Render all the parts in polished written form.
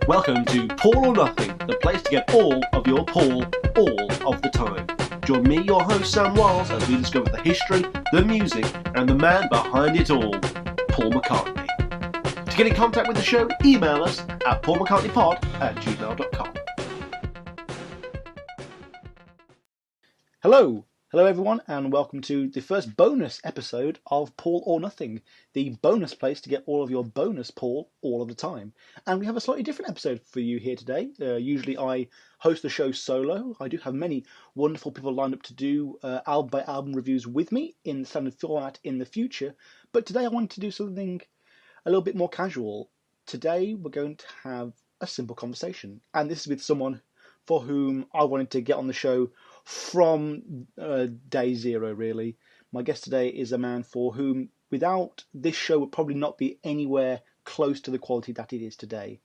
Welcome to Paul or Nothing, the place to get all of your Paul all of the time. Join me, your host Sam Wiles, as we discover the history, the music, and the man behind it all, Paul McCartney. To get in contact with the show, email us at paulmccartneypod@gmail.com. Hello everyone, and welcome to the first bonus episode of Paul or Nothing, the bonus place to get all of your bonus Paul all of the time. And we have a slightly different episode for you here today. Usually I host the show solo. I do have many wonderful people lined up to do album by album reviews with me in the standard format in the future, but today I wanted to do something a little bit more casual. Today we're going to have a simple conversation, and this is with someone for whom I wanted to get on the show from day zero, really. My guest today is a man for whom, without this show, would probably not be anywhere close to the quality that it is today.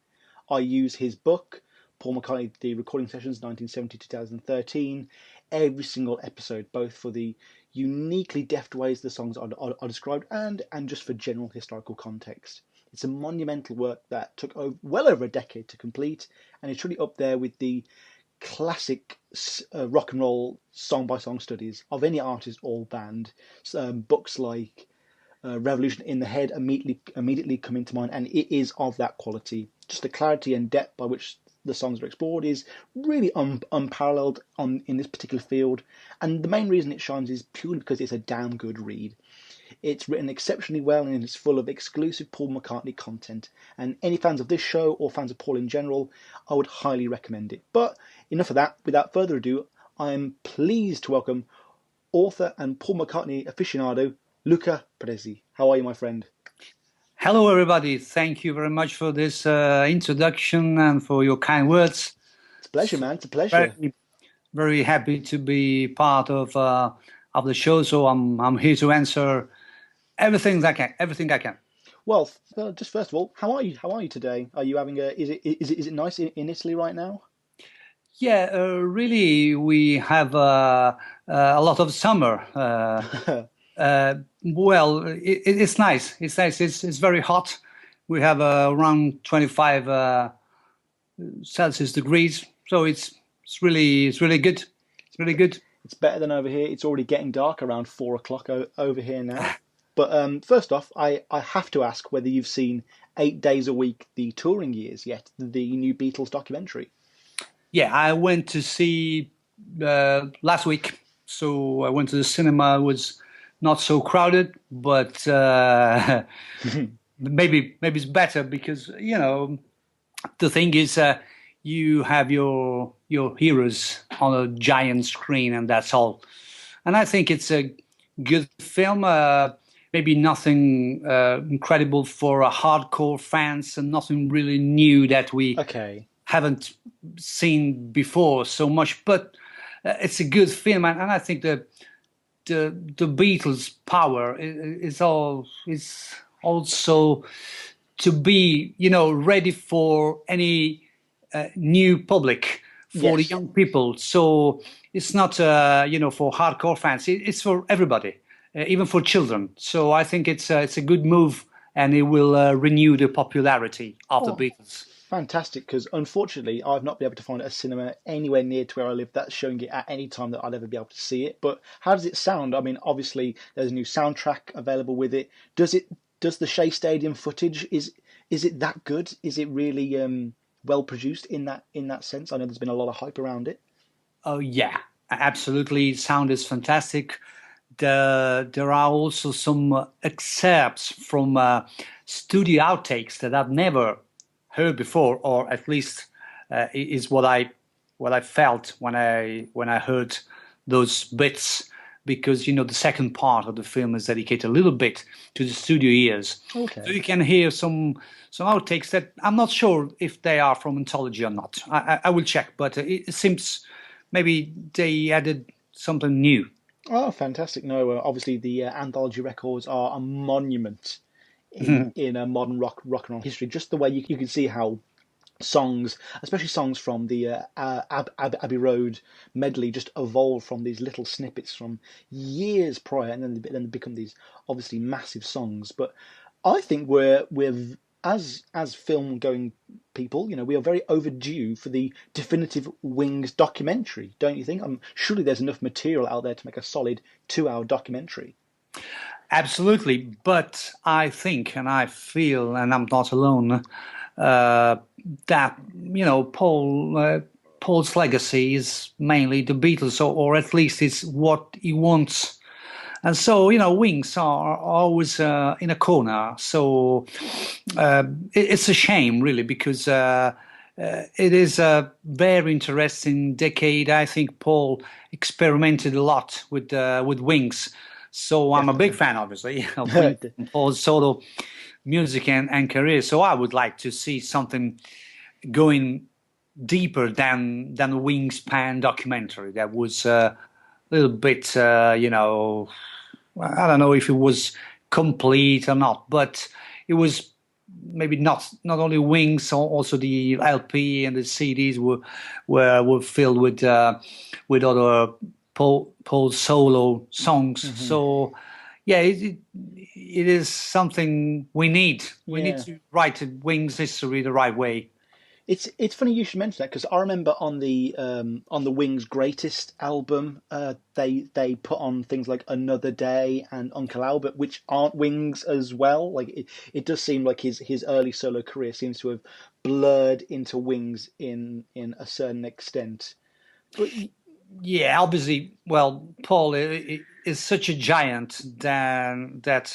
I use his book, Paul McCartney, The Recording Sessions, 1970-2013, every single episode, both for the uniquely deft ways the songs are described and just for general historical context. It's a monumental work that took well over a decade to complete, and it's really up there with the classic rock and roll song by song studies of any artist or band. Books like Revolution in the Head immediately come into mind, and it is of that quality. Just the clarity and depth by which the songs are explored is really unparalleled in this particular field, and the main reason it shines is purely because it's a damn good read. It's written exceptionally well and it's full of exclusive Paul McCartney content, and any fans of this show or fans of Paul in general, I would highly recommend it. But enough of that. Without further ado, I am pleased to welcome author and Paul McCartney aficionado, Luca Perasi. How are you, my friend? Hello, everybody. Thank you very much for this introduction and for your kind words. It's a pleasure, man. It's a pleasure. Very, very happy to be part of the show. So I'm here to answer everything I can. Well, just first of all, how are you? How are you today? Are you having is it nice in Italy right now? Yeah, really, we have a lot of summer. Well, it's nice. It's nice. It's very hot. We have around 25 Celsius degrees. So it's really good. It's really good. It's better than over here. It's already getting dark around 4 o'clock over here now. But first off, I have to ask whether you've seen 8 Days a Week, The Touring Years yet, the new Beatles documentary. Yeah, I went to see last week. So I went to the cinema. It was not so crowded, but maybe it's better because, you know, the thing is you have your heroes on a giant screen and that's all. And I think it's a good film. Maybe nothing incredible for hardcore fans and nothing really new that we haven't seen before so much. But it's a good film, and I think the Beatles' power is also to be, you know, ready for any new public, for the young people. So it's not for hardcore fans. It's for everybody. Even for children. So I think it's a good move, and it will renew the popularity of the Beatles. Fantastic, because unfortunately I've not been able to find a cinema anywhere near to where I live that's showing it at any time that I'd ever be able to see it. But how does it sound? I mean, obviously there's a new soundtrack available with it. Does the Shea Stadium footage, is it that good? Is it really well produced in that sense? I know there's been a lot of hype around it. Oh yeah, absolutely. Sound is fantastic. There are also some excerpts from studio outtakes that I've never heard before, or at least is what I felt when I heard those bits. Because, you know, the second part of the film is dedicated a little bit to the studio ears. Okay. So you can hear some outtakes that I'm not sure if they are from anthology or not. I will check, but it seems maybe they added something new. Oh, fantastic. No, obviously the anthology records are a monument in a modern rock and roll history. Just the way you can see how songs, especially songs from the Abbey Road medley, just evolve from these little snippets from years prior, and then they become these obviously massive songs. But I think we're as film going people, we are very overdue for the definitive Wings documentary, don't you think? Surely there's enough material out there to make a solid 2-hour documentary. Absolutely, but I think and I feel, and I'm not alone, that Paul's legacy is mainly the Beatles, or at least it's what he wants. And so, Wings are always in a corner. So it's a shame, really, because it is a very interesting decade. I think Paul experimented a lot with Wings. So I'm a big fan, obviously, of Paul's solo music and career. So I would like to see something going deeper than the Wingspan documentary. That was a little bit, I don't know if it was complete or not, but it was maybe not only Wings, also the LP and the CDs were filled with other Paul solo songs. Mm-hmm. So yeah, it is something we need. We need to write Wings history the right way. It's funny you should mention that, because I remember on the Wings' greatest album, they put on things like Another Day and Uncle Albert, which aren't Wings as well. Like it does seem like his early solo career seems to have blurred into Wings in a certain extent. But yeah, obviously, well, Paul is such a giant that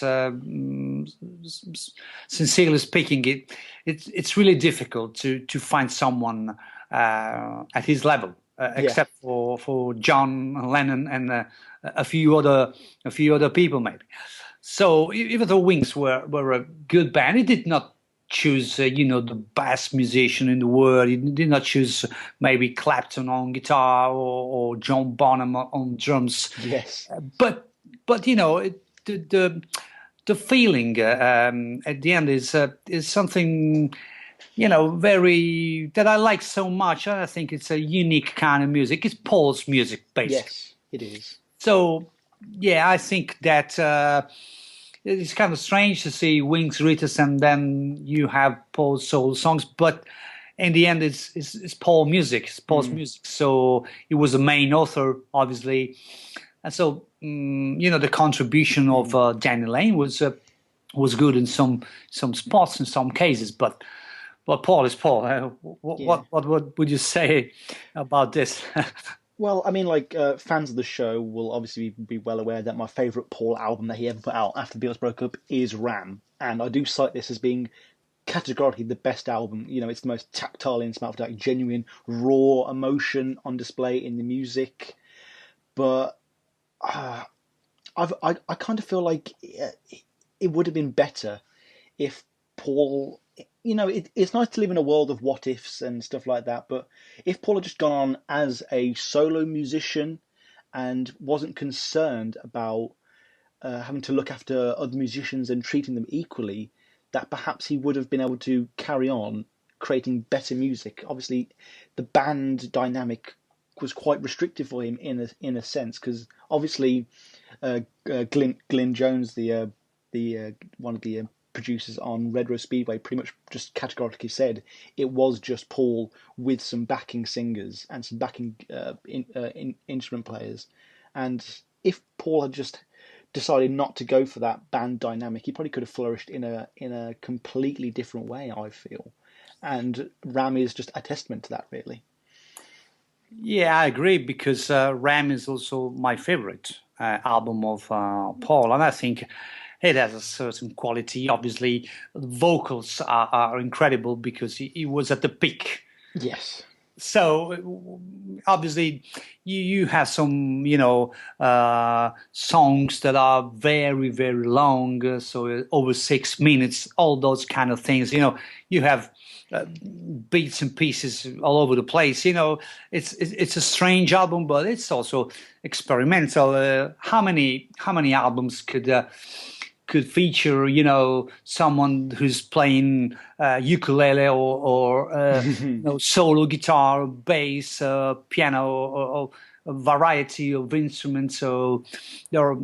sincerely speaking, it's really difficult to find someone at his level, except for John Lennon and a few other people maybe. So even though Wings were a good band, it did not choose the best musician in the world. He did not choose maybe Clapton on guitar or John Bonham on drums. Yes, but the feeling at the end is something very that I like so much. I think it's a unique kind of music. It's Paul's music, basically. Yes, it is. So yeah, I think that. It's kind of strange to see Wings Ritas and then you have Paul's soul songs, but in the end, it's Paul music. It's Paul's music. So he was the main author, obviously, and so the contribution of Danny Lane was good in some spots in some cases, but Paul is Paul. What would you say about this? Well, I mean, fans of the show will obviously be well aware that my favourite Paul album that he ever put out after the Beatles broke up is Ram. And I do cite this as being categorically the best album. It's the most tactile in smell, like genuine, raw emotion on display in the music. But I kind of feel like it would have been better if Paul... it's nice to live in a world of what ifs and stuff like that, but if Paul had just gone on as a solo musician and wasn't concerned about having to look after other musicians and treating them equally, that perhaps he would have been able to carry on creating better music. Obviously, the band dynamic was quite restrictive for him in a sense, because obviously Glyn Jones, the one of the producers on Red Rose Speedway, pretty much just categorically said it was just Paul with some backing singers and some backing instrument players. And if Paul had just decided not to go for that band dynamic, he probably could have flourished in a completely different way, I feel. And Ram is just a testament to that, really. Yeah, I agree, because Ram is also my favorite album of Paul, and I think it has a certain quality. Obviously, the vocals are incredible because he was at the peak. Yes. So obviously, you have some songs that are very, very long, so over 6 minutes. All those kind of things. You have bits and pieces all over the place. It's a strange album, but it's also experimental. How many albums could feature, someone who's playing ukulele or solo guitar, bass, piano, or a variety of instruments. So there are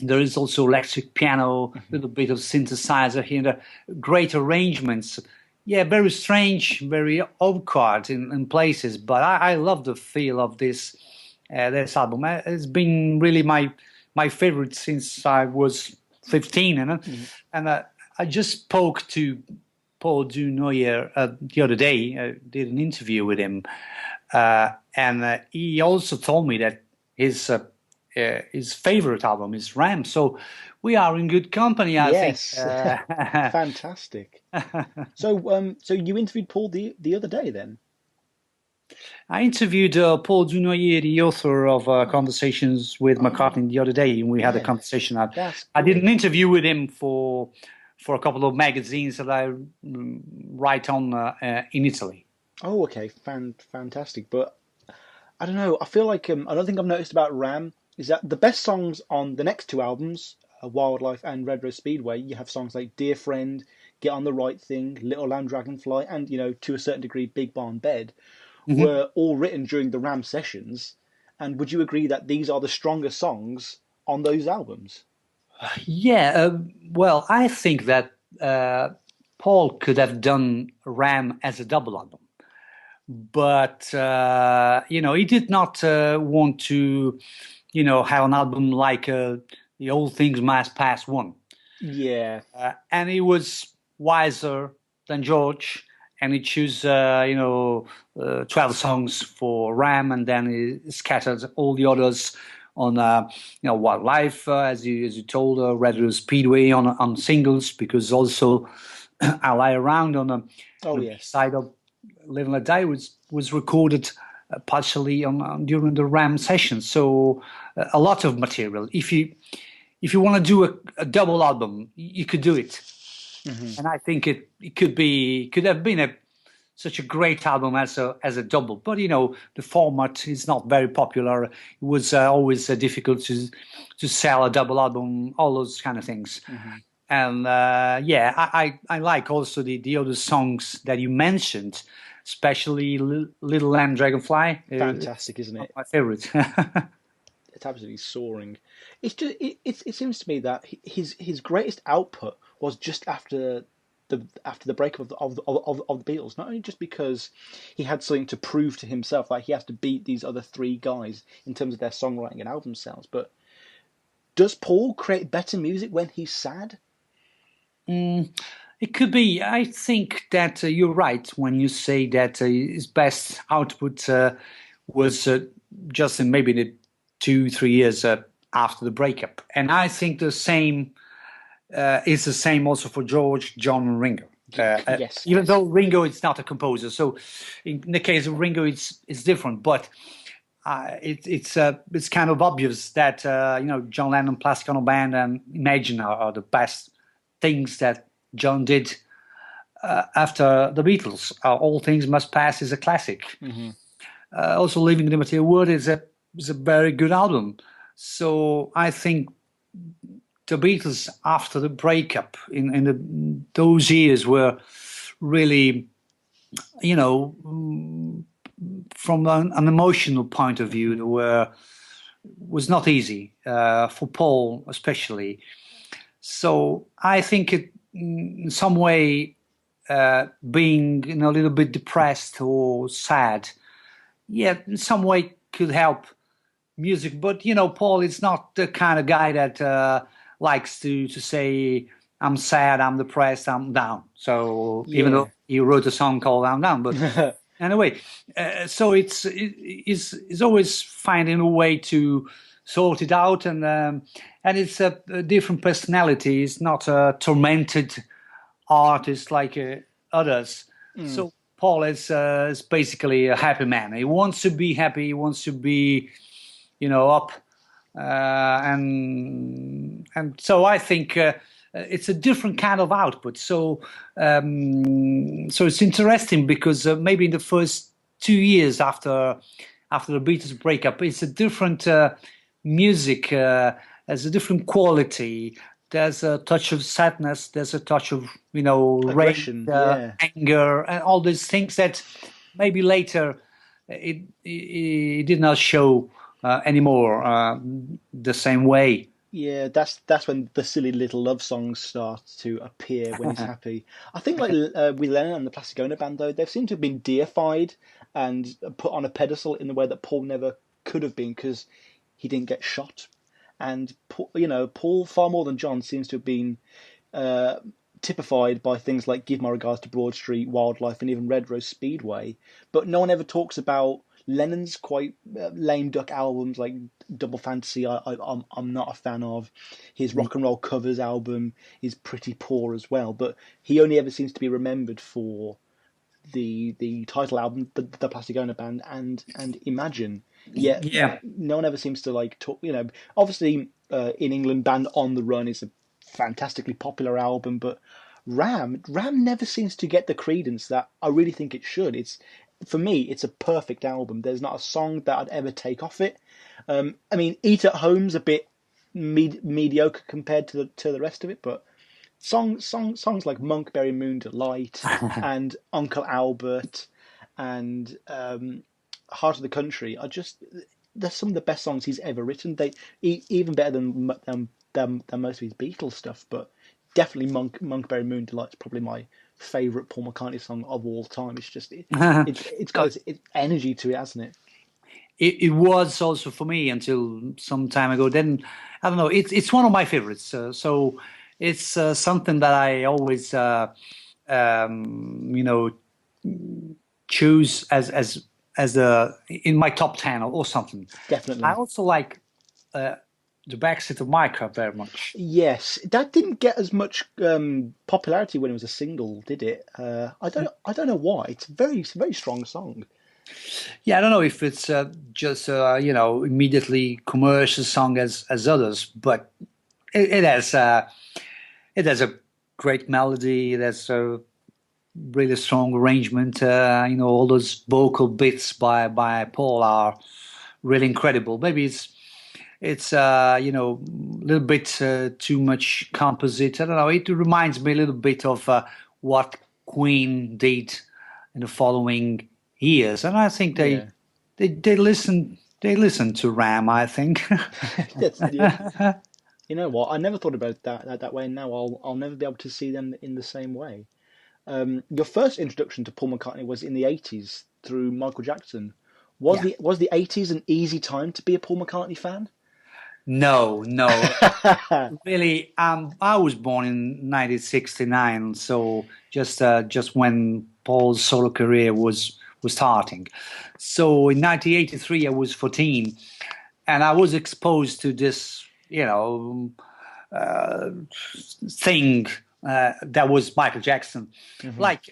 There is also electric piano, a little bit of synthesizer here, and great arrangements. Yeah, very strange, very awkward in places, but I love the feel of this album. It's been really my favorite since I was 15, and I just spoke to Paul Du Noyer the other day. I did an interview with him, and he also told me that his favorite album is Ram. So we are in good company, I think. Fantastic. So you interviewed Paul the other day, then? I interviewed Paul Du Noyer, the author of Conversations with McCartney, the other day, and we had a conversation. I did an interview with him for a couple of magazines that I write on in Italy. Oh, okay, fantastic. But I don't know. I feel like another thing I've noticed about Ram is that the best songs on the next two albums, Wildlife and Red Rose Speedway, you have songs like Dear Friend, Get on the Right Thing, Little Lamb Dragonfly, and, to a certain degree, Big Barn Bed, were all written during the Ram sessions. And would you agree that these are the strongest songs on those albums? Yeah, well, I think that Paul could have done Ram as a double album. But, he did not want to, have an album like The Old Things Must Pass one. Yeah. And he was wiser than George, and he chose, 12 songs for Ram, and then he scattered all the others on, Wildlife, as you told, Red Rose Speedway on singles, because also I Lie Around on the side of Live and Let Die was recorded partially during the Ram session. So a lot of material. If you want to do a double album, you could do it. And I think it could have been such a great album as a double. But the format is not very popular. It was always difficult to sell a double album, all those kind of things. And I like also the other songs that you mentioned, especially Little Lamb Dragonfly. Fantastic, isn't it? My favorite. It's absolutely soaring. It's just it seems to me that his greatest output was just after the breakup of the Beatles. Not only just because he had something to prove to himself, like he has to beat these other three guys in terms of their songwriting and album sales, but does Paul create better music when he's sad? It could be. I think that you're right when you say that his best output was just in maybe the 2-3 years after the breakup. And I think the same is the same also for George, John, and Ringo. Yes. Even though Ringo is not a composer, so in the case of Ringo, it's different. But it's kind of obvious that John Lennon, Plastic Ono Band, and Imagine are the best things that John did after the Beatles. All Things Must Pass is a classic. Also, Living in the Material World is a very good album. So I think the Beatles after the breakup in those years were really, from an emotional point of view, was not easy for Paul especially. So I think it, in some way, being a little bit depressed or sad, in some way could help music. But Paul is not the kind of guy that likes to say, "I'm sad, I'm depressed, I'm down." So even though he wrote a song called "I'm Down," but anyway, so it's always finding a way to sort it out, and it's a different personality. It's not a tormented artist like others. So Paul is basically a happy man. He wants to be happy. He wants to be, up, and so I think it's a different kind of output. So it's interesting because maybe in the first 2 years after the Beatles breakup, it's a different music, has a different quality. There's a touch of sadness. There's a touch of aggression, rage, anger, and all these things that maybe later it did not show anymore the same way Yeah, that's when the silly little love songs start to appear when he's happy. I think like with Lennon and the Plastic Ono Band though, they've seemed to have been deified and put on a pedestal in the way that Paul never could have been because he didn't get shot. And Paul far more than John seems to have been typified by things like "Give My Regards to Broad Street," "Wildlife," and even "Red Rose Speedway." But no one ever talks about Lennon's quite lame duck albums like Double Fantasy. I'm not a fan of. His rock and roll covers album is pretty poor as well. But he only ever seems to be remembered for the title album, the Plastic Ono Band, and Imagine. Yet Yeah. no one ever seems to like talk. Obviously in England, Band on the Run is a fantastically popular album, but Ram never seems to get the credence that I really think it should. For me, it's a perfect album. There's not a song that I'd ever take off it. I mean, Eat at Home's a bit mediocre compared to the rest of it, but songs like Monkberry Moon Delight and Uncle Albert and Heart of the Country are they're some of the best songs he's ever written. They even better than most of his Beatles stuff, but definitely Monkberry Moon Delight is probably my favourite Paul McCartney song of all time. It's just it's got its energy to it, hasn't it? It was also for me until some time ago. Then I don't know. It's one of my favorites. So it's something that I always choose as in my top 10 or something. Definitely. I also like the backseat of Macca very much. Yes, that didn't get as much popularity when it was a single, did it? I don't know why. It's a very strong song. Yeah, I don't know if it's just immediately commercial song as others, but it has a great melody. It has a really strong arrangement. All those vocal bits by Paul are really incredible. Maybe it's a little bit too much composite. I don't know. It reminds me a little bit of what Queen did in the following years, and I think they listen to Ram. I think. Yeah. You know what? I never thought about that way. And now I'll never be able to see them in the same way. Your first introduction to Paul McCartney was in the '80s through Michael Jackson. Was the '80s an easy time to be a Paul McCartney fan? No. Really, I was born in 1969, so just when Paul's solo career was starting. So in 1983, I was 14, and I was exposed to this, thing that was Michael Jackson, like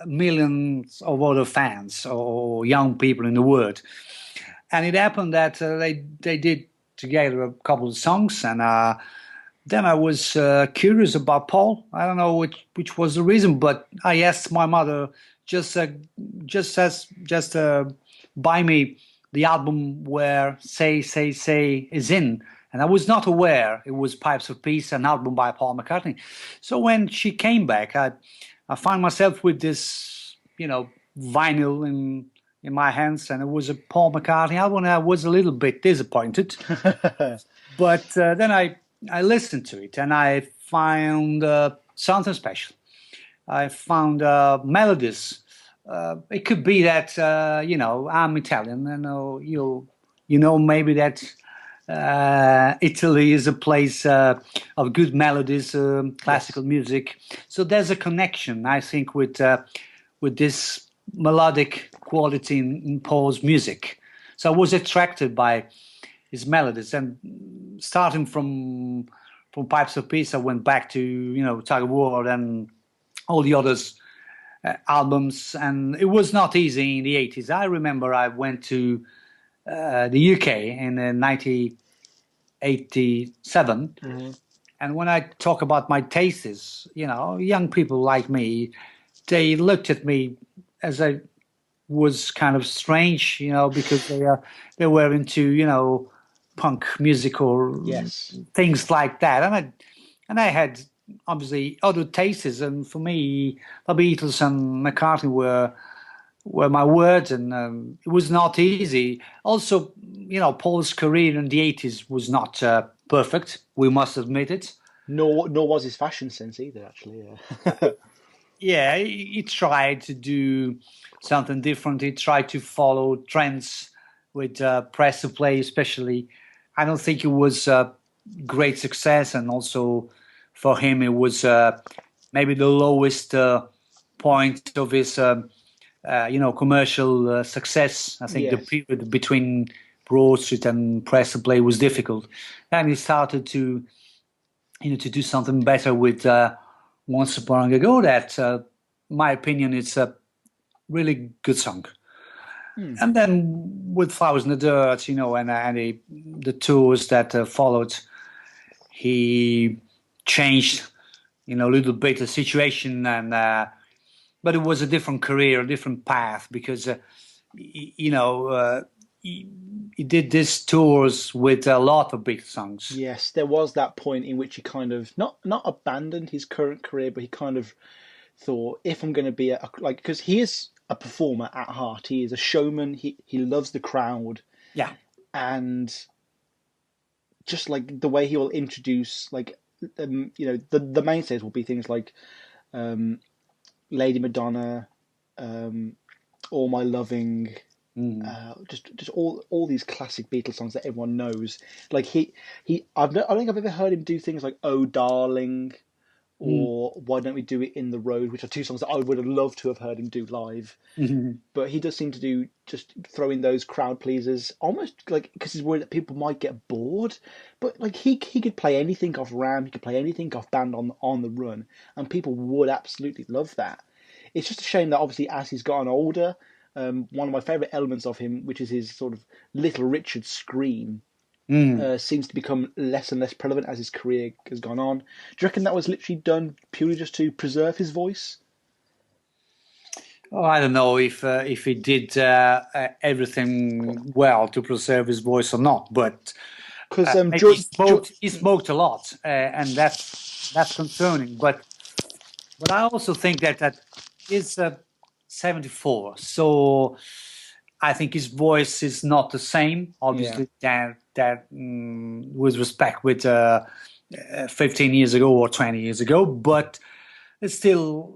millions of other fans or young people in the world. And it happened that they did together a couple of songs, and then I was curious about Paul. I don't know which was the reason, but I asked my mother just buy me the album where Say is in, and I was not aware it was Pipes of Peace, an album by Paul McCartney. So when she came back, I found myself with this vinyl in my hands, and it was a Paul McCartney album, and I was a little bit disappointed. But then I listened to it, and I found something special. I found melodies. It could be that I'm Italian, and maybe that Italy is a place of good melodies, classical music. So there's a connection, I think, with this melodic quality in Paul's music. So I was attracted by his melodies, and starting from Pipes of Peace, I went back to Tug of War and all the others albums, and it was not easy in the 80s. I remember I went to the UK in 1987, and when I talk about my tastes, young people like me, they looked at me as I was kind of strange, because they were into punk music or things like that, and I had obviously other tastes, and for me, the Beatles and McCartney were my words, and it was not easy. Also, Paul's career in the 80s was not perfect. We must admit it. Nor was his fashion sense either, actually. Yeah. Yeah, he tried to do something different. He tried to follow trends with press to play, especially. I don't think it was a great success, and also for him, it was maybe the lowest point of his, commercial success. I think the Yes. period between Broad Street and press to play was difficult, and he started to do something better with Once Upon a Ago. That, my opinion, it's a really good song. And then with Flowers in the Dirt, and the tours that followed, he changed, a little bit the situation, and but it was a different career, a different path, because he did these tours with a lot of big songs. Yes, there was that point in which he kind of not abandoned his current career, but he kind of thought, if I'm going to be because he is a performer at heart, he is a showman. He loves the crowd, Yeah. and just like the way he will introduce, the mainstays will be things like Lady Madonna, All My Loving. Just all these classic Beatles songs that everyone knows. Like I don't think I've ever heard him do things like "Oh Darling" or "Why Don't We Do It in the Road," which are two songs that I would have loved to have heard him do live. But he does seem to do just throw in those crowd pleasers, almost like because he's worried that people might get bored. But like he could play anything off Ram, he could play anything off Band on the Run, and people would absolutely love that. It's just a shame that obviously as he's gotten older. One of my favourite elements of him, which is his sort of Little Richard scream, seems to become less and less prevalent as his career has gone on. Do you reckon that was literally done purely just to preserve his voice? Oh, I don't know if he did everything well to preserve his voice or not, but Because he smoked a lot, and that's concerning. But I also think that is 74, so I think his voice is not the same, obviously, that with respect with 15 years ago or 20 years ago, but it's still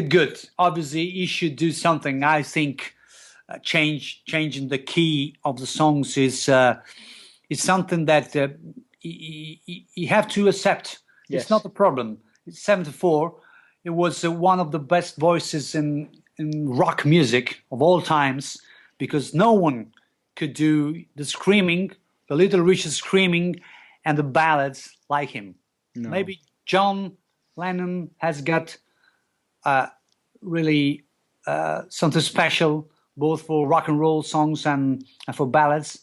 good. Obviously, he should do something. I think changing the key of the songs is something that you have to accept. Yes. It's not a problem. It's 74. It was one of the best voices in rock music of all times, because no one could do the screaming, the Little Richard screaming, and the ballads like him. No. Maybe John Lennon has got really something special, both for rock and roll songs and for ballads.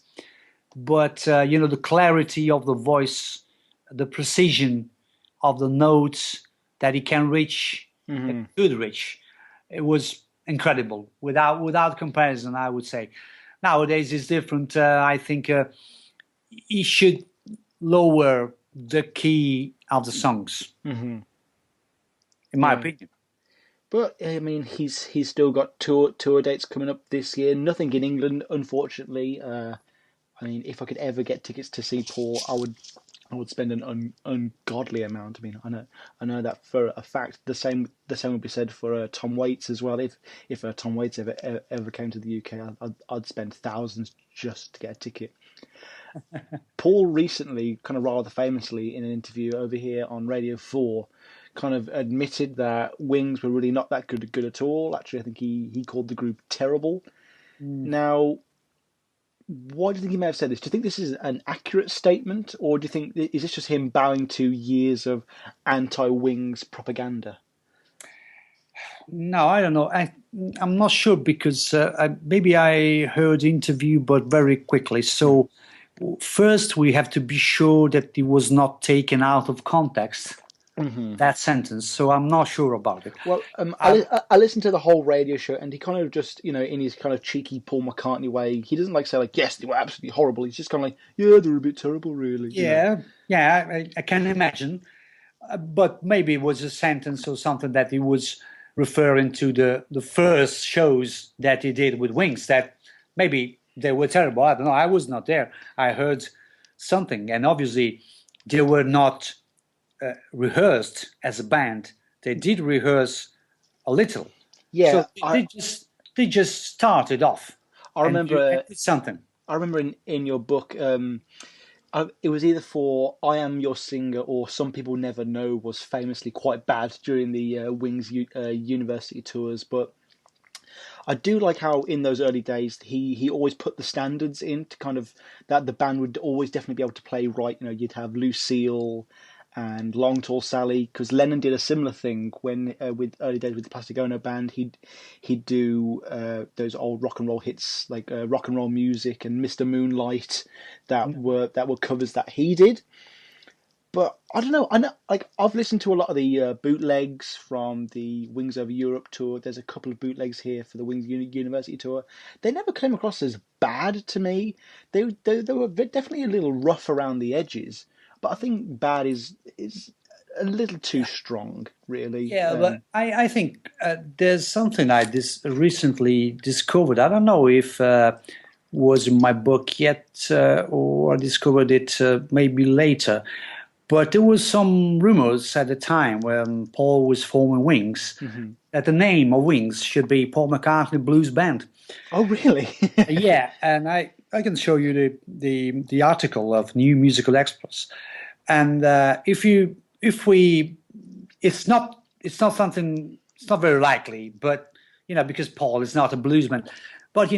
But the clarity of the voice, the precision of the notes that he can reach, could reach. It was incredible, without comparison, I would say. Nowadays it's different. I think he should lower the key of the songs, in my opinion. But I mean, he's still got tour dates coming up this year. Nothing in England, unfortunately. I mean, if I could ever get tickets to see Paul, I would spend an ungodly amount. I mean, I know that for a fact. The same would be said for Tom Waits as well. If Tom Waits ever came to the UK, I'd spend thousands just to get a ticket. Paul recently, kind of rather famously, in an interview over here on Radio 4, kind of admitted that Wings were really not that good at all. Actually, I think he called the group terrible. Now, why do you think he may have said this? Do you think this is an accurate statement, or do you think is this just him bowing to years of anti-Wings propaganda? No, I don't know. I'm not sure, because maybe I heard the interview, but very quickly. So first we have to be sure that it was not taken out of context, that sentence. So I'm not sure about it. Well, I listened to the whole radio show, and he kind of just, in his kind of cheeky Paul McCartney way, he doesn't say yes, they were absolutely horrible. He's just kind of yeah, they were a bit terrible, really. Yeah, I can imagine. But maybe it was a sentence or something that he was referring to the first shows that he did with Wings, that maybe they were terrible. I don't know. I was not there. I heard something. And obviously, they were not rehearsed as a band. They did rehearse a little. Yeah, So they just started off. I remember. Did something. I remember in your book, it was either for "I Am Your Singer" or "Some People Never Know" was famously quite bad during the Wings university tours. But I do like how in those early days he always put the standards in to kind of that the band would always definitely be able to play right. You know, you'd have Lucille and Long Tall Sally, because Lennon did a similar thing when with early days with the Plastic Ono band. He'd do those old rock and roll hits like Rock and Roll Music and Mr. Moonlight that were covers that he did. But I don't know. I know, like I've listened to a lot of the bootlegs from the Wings Over Europe tour. There's a couple of bootlegs here for the Wings University tour. They never came across as bad to me. They were definitely a little rough around the edges. But I think bad is a little too strong, really. Yeah, but I think there's something I recently discovered. I don't know if was in my book yet or I discovered it maybe later. But there was some rumors at the time when Paul was forming Wings that the name of Wings should be Paul McCartney Blues Band. Oh, really? Yeah, and I can show you the article of New Musical Express. And it's not something, it's not very likely, but because Paul is not a bluesman, but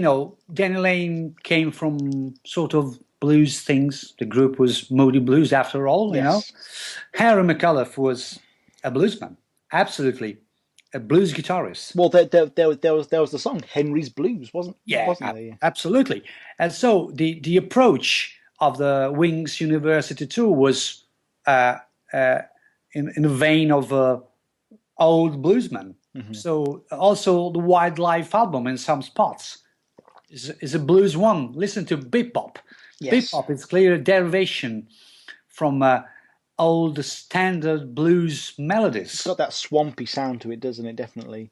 Danny Lane came from sort of blues things. The group was Moody Blues after all. Yes. Harry McAuliffe was a bluesman, absolutely a blues guitarist. Well, there was the song Henry's Blues, wasn't there? Absolutely. And so the approach of the Wings University tour was in the vein of old bluesmen. So also the Wildlife album in some spots is a blues one. Listen to Bebop. Yes. Bebop is clear derivation from old standard blues melodies. It's got that swampy sound to it, doesn't it? Definitely.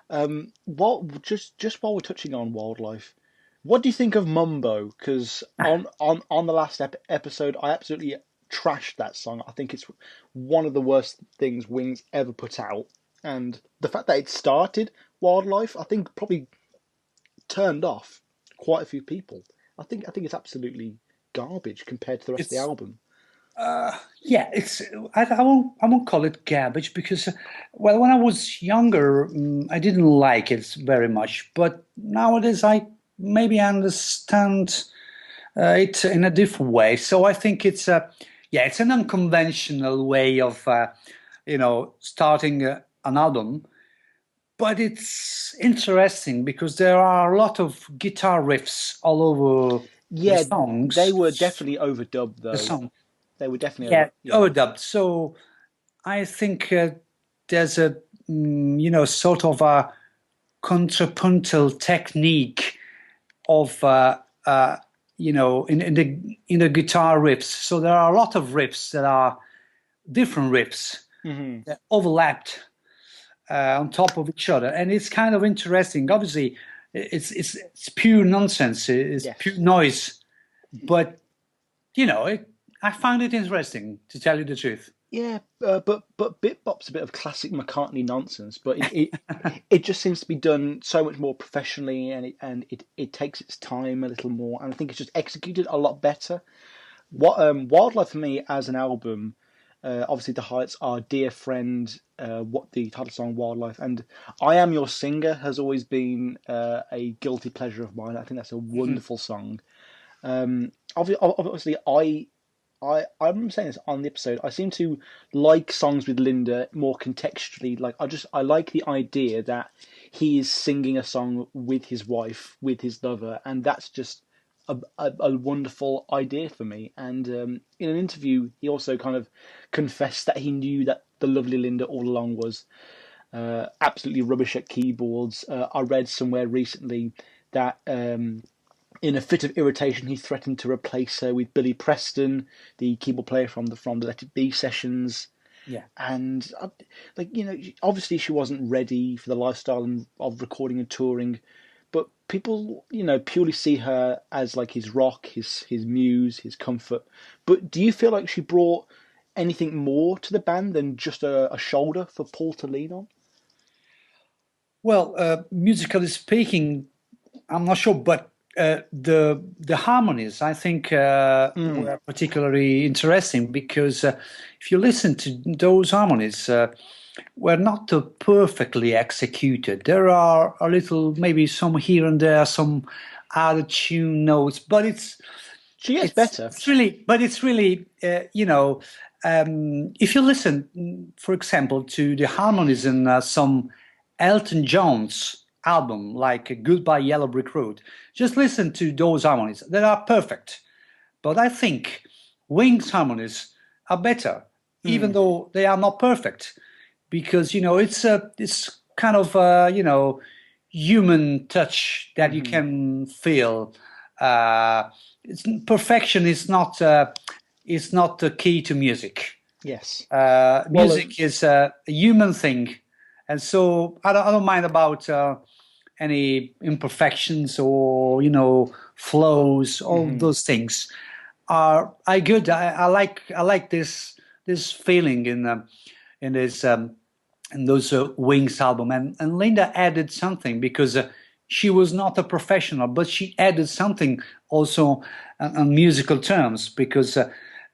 Just while we're touching on Wildlife, what do you think of Mumbo? Because on the last episode, I absolutely trashed that song. I think it's one of the worst things Wings ever put out, and the fact that it started Wildlife, I think, probably turned off quite a few people. I think it's absolutely garbage compared to the rest of the album. Yeah, I won't call it garbage because, well, when I was younger, I didn't like it very much. But nowadays, I maybe understand it in a different way. So I think it's an unconventional way of starting an album. But it's interesting because there are a lot of guitar riffs all over the songs. They were definitely overdubbed, though. The song. They were definitely overdubbed. So I think there's a sort of a contrapuntal technique of in the guitar riffs. So there are a lot of riffs that are different riffs that overlapped on top of each other, and it's kind of interesting. Obviously, it's pure nonsense. It's pure noise, but I found it interesting, to tell you the truth. Yeah, but Bebop's a bit of classic McCartney nonsense, but it just seems to be done so much more professionally, and it takes its time a little more, and I think it's just executed a lot better. Wildlife for me as an album, obviously the highlights are Dear Friend, what the title song Wildlife, and I Am Your Singer has always been a guilty pleasure of mine. I think that's a wonderful song. Obviously, I remember saying this on the episode. I seem to like songs with Linda more contextually. Like I like the idea that he is singing a song with his wife, with his lover, and that's just a wonderful idea for me. And in an interview, he also kind of confessed that he knew that the lovely Linda all along was absolutely rubbish at keyboards. I read somewhere recently that in a fit of irritation, he threatened to replace her with Billy Preston, the keyboard player from the Let It Be sessions. Yeah, and obviously she wasn't ready for the lifestyle of recording and touring, but people, purely see her as like his rock, his muse, his comfort. But do you feel like she brought anything more to the band than just a shoulder for Paul to lean on? Well, musically speaking, I'm not sure, but the harmonies I think were particularly interesting because if you listen to those harmonies, were not perfectly executed. There are a little, maybe some here and there, some out of tune notes, but She gets better. It's really, if you listen, for example, to the harmonies in some Elton John's album, like Goodbye Yellow Brick Road, just listen to those harmonies. They are perfect. But I think Wings harmonies are better, even though they are not perfect, because it's kind of human touch that you can feel. Perfection is not the key to music. Yes, music is a human thing, and so I don't mind about any imperfections or flows. All those things are good. I like this feeling in this in those Wings album, and Linda added something because she was not a professional, but she added something also on musical terms because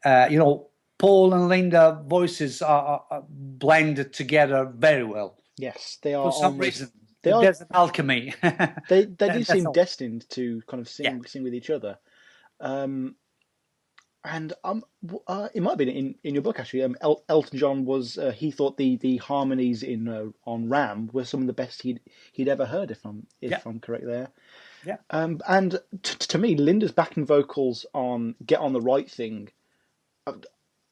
Paul and Linda voices are blended together very well. Yes, they are. For some reason, There's an alchemy. They do seem all. destined to kind of sing with each other. And it might have been in your book actually. Elton John was he thought the harmonies in on Ram were some of the best he'd ever heard. If I'm correct there. Yeah. And to me, Linda's backing vocals on "Get on the Right Thing,"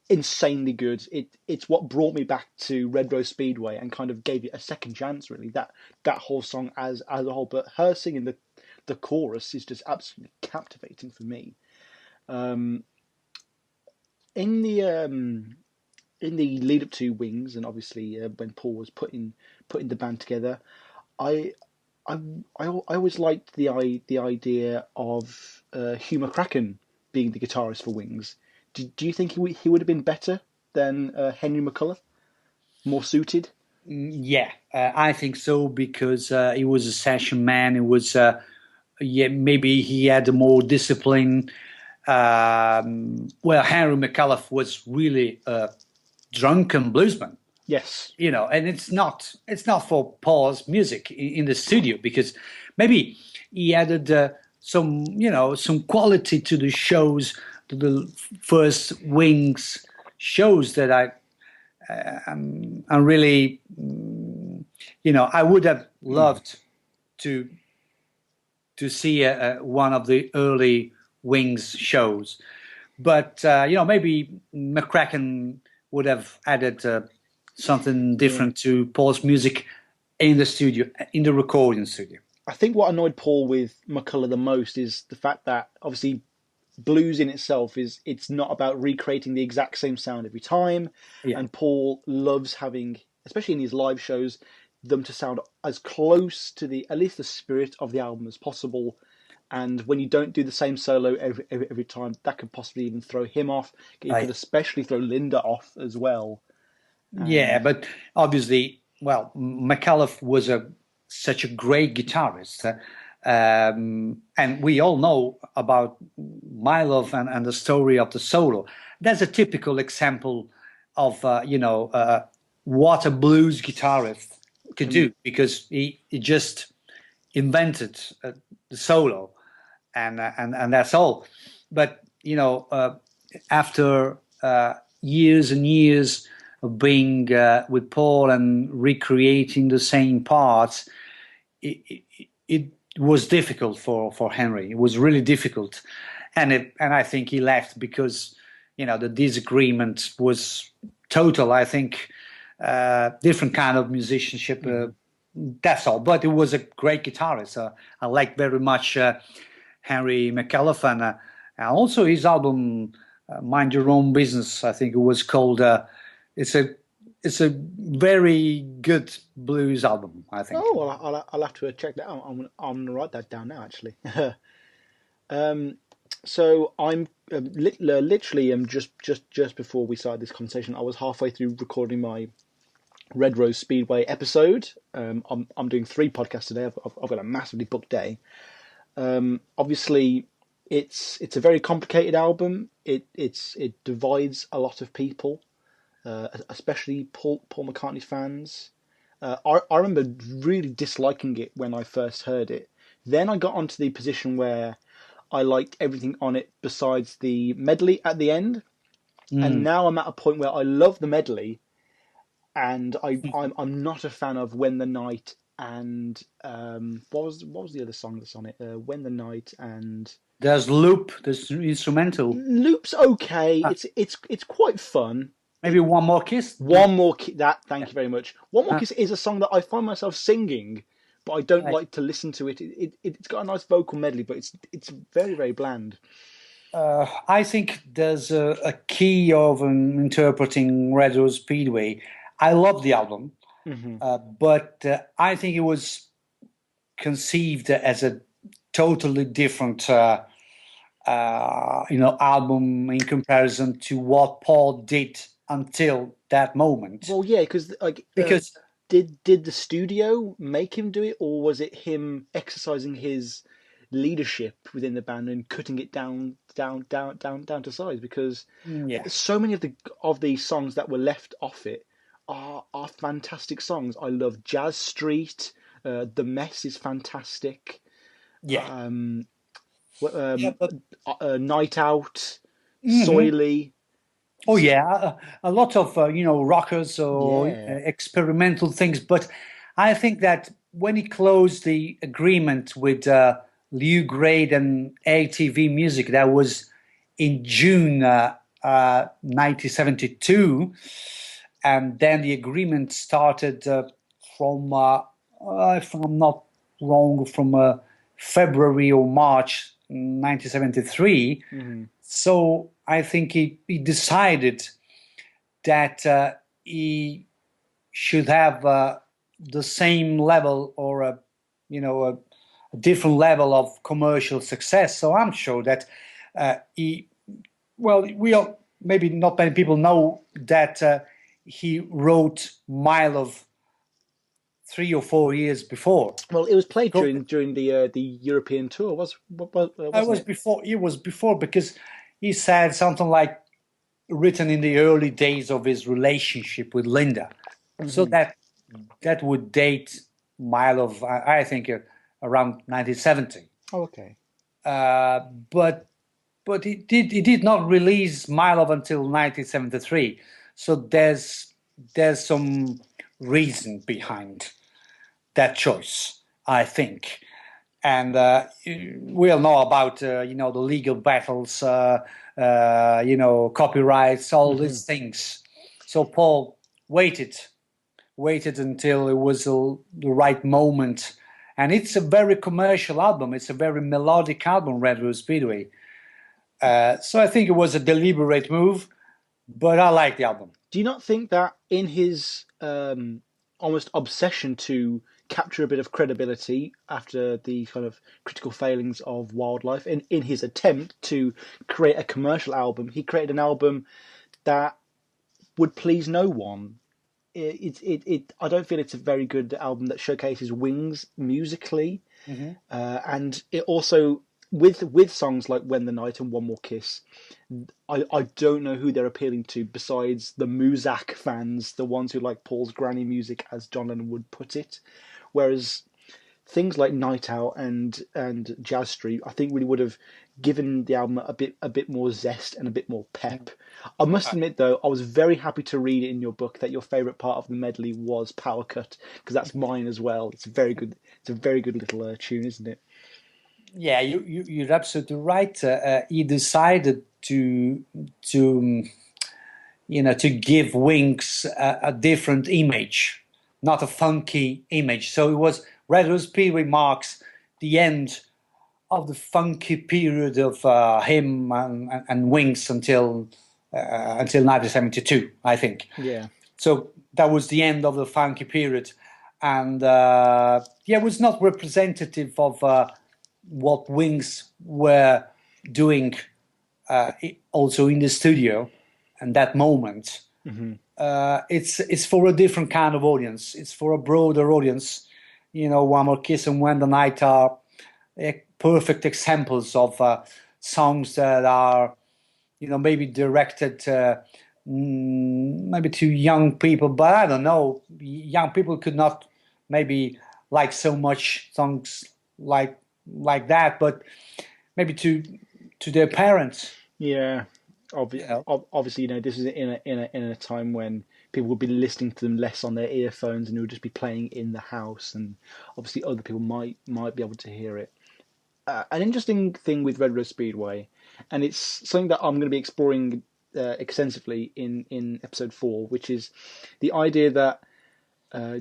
insanely good. It's what brought me back to Red Rose Speedway and kind of gave it a second chance. Really, that whole song as a whole, but her singing the chorus is just absolutely captivating for me. In the lead up to Wings, and obviously when Paul was putting the band together, I always liked the idea of Hugh McCracken being the guitarist for Wings. Do you think he would have been better than Henry McCullough? More suited? Yeah, I think so because he was a session man. It was maybe he had more discipline. Henry McCullough was really a drunken bluesman. Yes, and it's not for Paul's music in the studio because maybe he added some quality to the shows, to the first Wings shows that I'm really, I would have loved to see one of the early Wings shows, but maybe McCracken would have added something different to Paul's music in the studio, in the recording studio. I think what annoyed Paul with McCullough the most is the fact that obviously blues in itself it's not about recreating the exact same sound every time, and Paul loves having, especially in his live shows, them to sound as close to at least the spirit of the album as possible. And when you don't do the same solo every time, that could possibly even throw him off. It could especially throw Linda off as well. But obviously, McCullough was such a great guitarist. And we all know about my love and the story of the solo. That's a typical example of, what a blues guitarist could do because he just invented the solo. And that's all. But after years and years of being with Paul and recreating the same parts, it was difficult for Henry. It was really difficult, and I think he left because the disagreement was total. I think different kind of musicianship. That's all. But it was a great guitarist. I liked very much. Henry McCullough and also his album Mind Your Own Business, I think it was called. It's a it's a very good blues album, I think. Oh, well, I'll have to check that out. I'm gonna write that down now, actually. So I'm literally just before we started this conversation, I was halfway through recording my Red Rose Speedway episode. I'm doing 3 podcasts today. I've got a massively booked day. Obviously, it's a very complicated album. It divides a lot of people, especially Paul McCartney fans. I remember really disliking it when I first heard it. Then I got onto the position where I liked everything on it besides the medley at the end, and now I'm at a point where I love the medley, and I'm not a fan of When the Night and what was the other song that's on it? When the Night and There's Loop, there's instrumental. Loop's okay. It's quite fun. Maybe One More Kiss. One More Kiss. Thank you very much. One More Kiss is a song that I find myself singing, but I don't like to listen to it. It's got a nice vocal medley, but it's very, very bland. I think there's a key of interpreting Red Rose Speedway. I love the album, but I think it was conceived as a totally different, album in comparison to what Paul did until that moment. Well, yeah, because did the studio make him do it, or was it him exercising his leadership within the band and cutting it down to size? Because so many of the songs that were left off it are fantastic songs. I love Jazz Street. The Mess is fantastic. Yeah. Night Out, Soily. Oh yeah, a lot of rockers or experimental things. But I think that when he closed the agreement with Lew Grade and ATV Music, that was in June 1972, and then the agreement started from, if I'm not wrong, from February or March 1973. So I think he decided that he should have the same level or a different level of commercial success. So I'm sure that maybe not many people know that he wrote Mile of 3 or 4 years before. Well, it was played during the European tour. It was before because he said something like written in the early days of his relationship with Linda. So that would date Mile of, I think, around 1970. Oh, okay. But he did not release Mile of until 1973. So there's some reason behind that choice, I think. And we all know about the legal battles, copyrights, all these things. So Paul waited until it was the right moment. And it's a very commercial album. It's a very melodic album, Red Rose Speedway. So I think it was a deliberate move, but I like the album. Do you not think that in his almost obsession to capture a bit of credibility after the kind of critical failings of Wildlife, in his attempt to create a commercial album, he created an album that would please no one? I don't feel it's a very good album that showcases Wings musically, and it also with songs like When the Night and One More Kiss, I don't know who they're appealing to besides the Muzak fans, the ones who like Paul's granny music, as John Lennon would put it. Whereas things like Night Out and Jazz Street, I think really would have given the album a bit more zest and a bit more pep. I must admit, though, I was very happy to read in your book that your favourite part of the medley was Power Cut, because that's mine as well. It's a very good little tune, isn't it? Yeah, you're absolutely right. He decided to give Wings a different image, not a funky image. So it was Red Rose Speedway marks the end of the funky period of him and Wings until 1972, I think. Yeah. So that was the end of the funky period, and it was not representative of what Wings were doing also in the studio and that moment. It's for a different kind of audience. It's for a broader audience. One More Kiss and When the Night are perfect examples of songs that are, maybe directed maybe to young people, but I don't know. Young people could not maybe like so much songs like that, but maybe to their parents. Yeah, obviously, this is in a time when people would be listening to them less on their earphones, and it would just be playing in the house, and obviously other people might be able to hear it. An interesting thing with Red Rose Speedway, and it's something that I'm going to be exploring extensively in episode 4, which is the idea that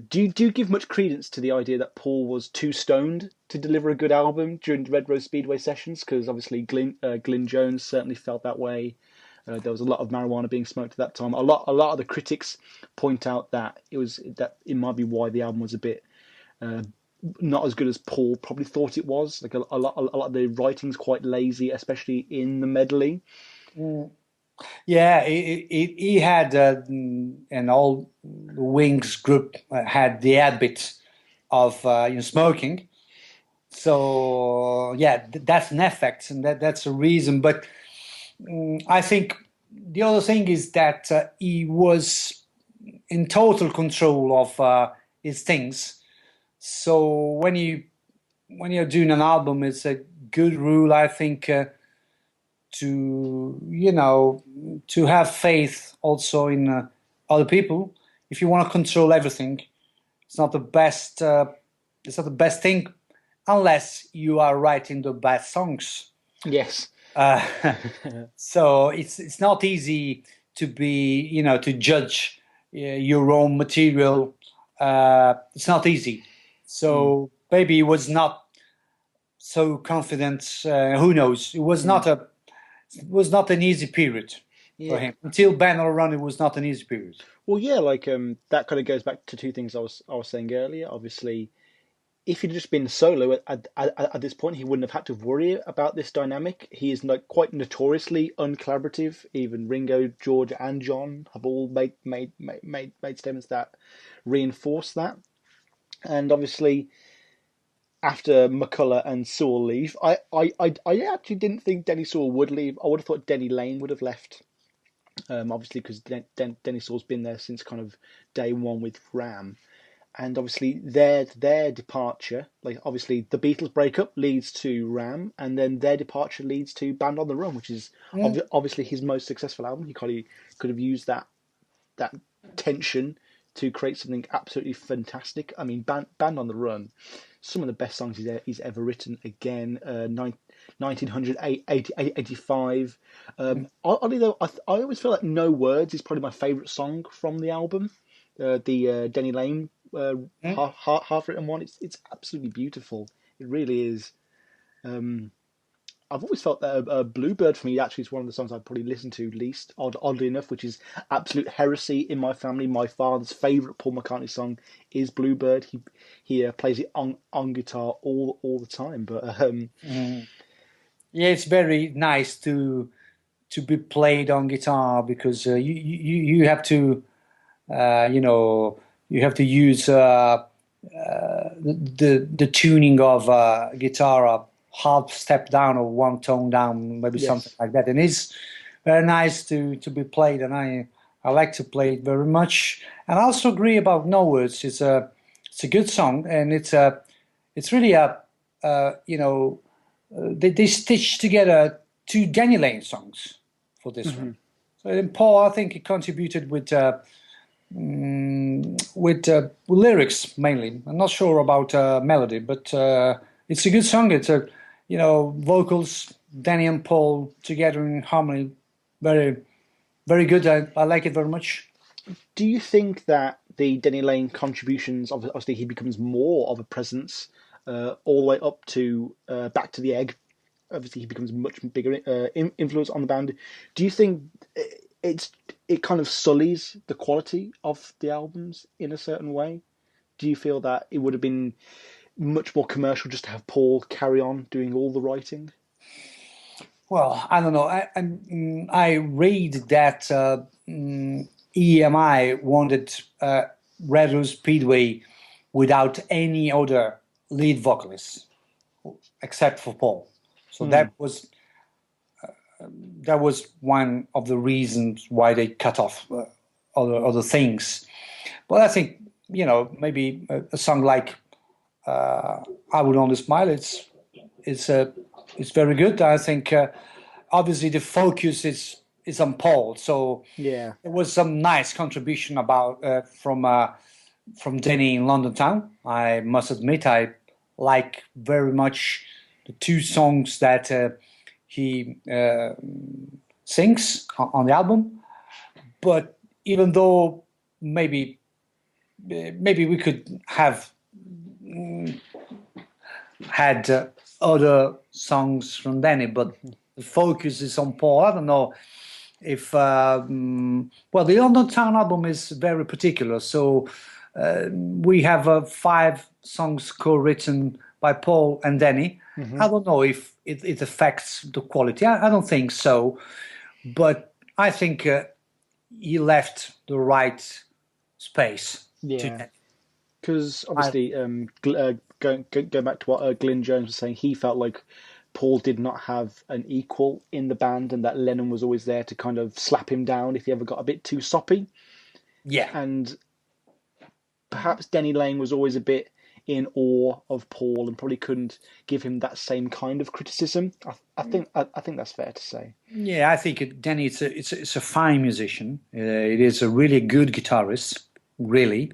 do you give much credence to the idea that Paul was too stoned to deliver a good album during the Red Rose Speedway sessions? Because obviously Glyn Jones certainly felt that way. There was a lot of marijuana being smoked at that time. A lot of the critics point out that it might be why the album was a bit not as good as Paul probably thought it was. Like a lot of the writing's quite lazy, especially in the medley. Yeah, he had an all Wings group had the habit of smoking. So that's an effect, and that's a reason. But I think the other thing is that he was in total control of his things. So when you're doing an album, it's a good rule, I think, to have faith also in other people. If you want to control everything, it's not the best. It's not the best thing, unless you are writing the best songs. Yes. So it's not easy to be to judge your own material. It's not easy. So maybe he was not so confident. Who knows? It was not an easy period for him. Until Band on the Run, it was not an easy period. Well, yeah, that kind of goes back to two things I was saying earlier. Obviously, if he'd just been solo at this point, he wouldn't have had to worry about this dynamic. He is quite notoriously uncollaborative. Even Ringo, George, and John have all made statements that reinforce that. And obviously, after McCullough and Sewell leave, I actually didn't think Denny Sewell would leave. I would have thought Denny Lane would have left. Obviously, because Denny Sewell's been there since kind of day one with Ram. And obviously their departure, like obviously the Beatles breakup leads to Ram, and then their departure leads to Band on the Run, which is obviously his most successful album. He could have used that tension to create something absolutely fantastic. I mean, Band on the Run, some of the best songs he's ever written. Again, 1985. Oddly though, I always feel like No Words is probably my favourite song from the album. The Denny Lane half-written one. It's absolutely beautiful. It really is. I've always felt that Bluebird for me actually is one of the songs I'd probably listen to least, oddly enough, which is absolute heresy in my family. My father's favourite Paul McCartney song is Bluebird. He plays it on guitar all the time. But it's very nice to be played on guitar, because you have to you have to use the tuning of guitar half step down or one tone down, maybe something like that. And it's very nice to be played, and I like to play it very much. And I also agree about No Words. It's a good song, and it's really they stitched together two Danny Lane songs for this one. So then Paul, I think, he contributed with lyrics mainly. I'm not sure about melody, but it's a good song. It's vocals, Danny and Paul together in harmony, very, very good. I like it very much. Do you think that the Denny Lane contributions, obviously he becomes more of a presence all the way up to Back to the Egg? Obviously he becomes much bigger influence on the band. Do you think it kind of sullies the quality of the albums in a certain way? Do you feel that it would have been much more commercial just to have Paul carry on doing all the writing? Well, I don't know. I read that EMI wanted Retro Speedway without any other lead vocalist except for Paul. So that was one of the reasons why they cut off other things. But I think, maybe a song like "I Would Only Smile," it's very good. I think obviously the focus is on Paul. So Yeah. it was some nice contribution from Denny in London Town. I must admit, I like very much the two songs that he sings on the album. But even though maybe we could have had other songs from Danny, but the focus is on Paul. I don't know if the London Town album is very particular. So we have 5 songs co-written by Paul and Danny. I don't know if it affects the quality. I don't think so, but I think he left the right space. Yeah, because obviously, going back to what Glyn Jones was saying, he felt like Paul did not have an equal in the band, and that Lennon was always there to kind of slap him down if he ever got a bit too soppy. Yeah, and perhaps Denny Laine was always a bit in awe of Paul and probably couldn't give him that same kind of criticism. I think that's fair to say. Yeah, I think Denny it's a fine musician. It is a really good guitarist, really,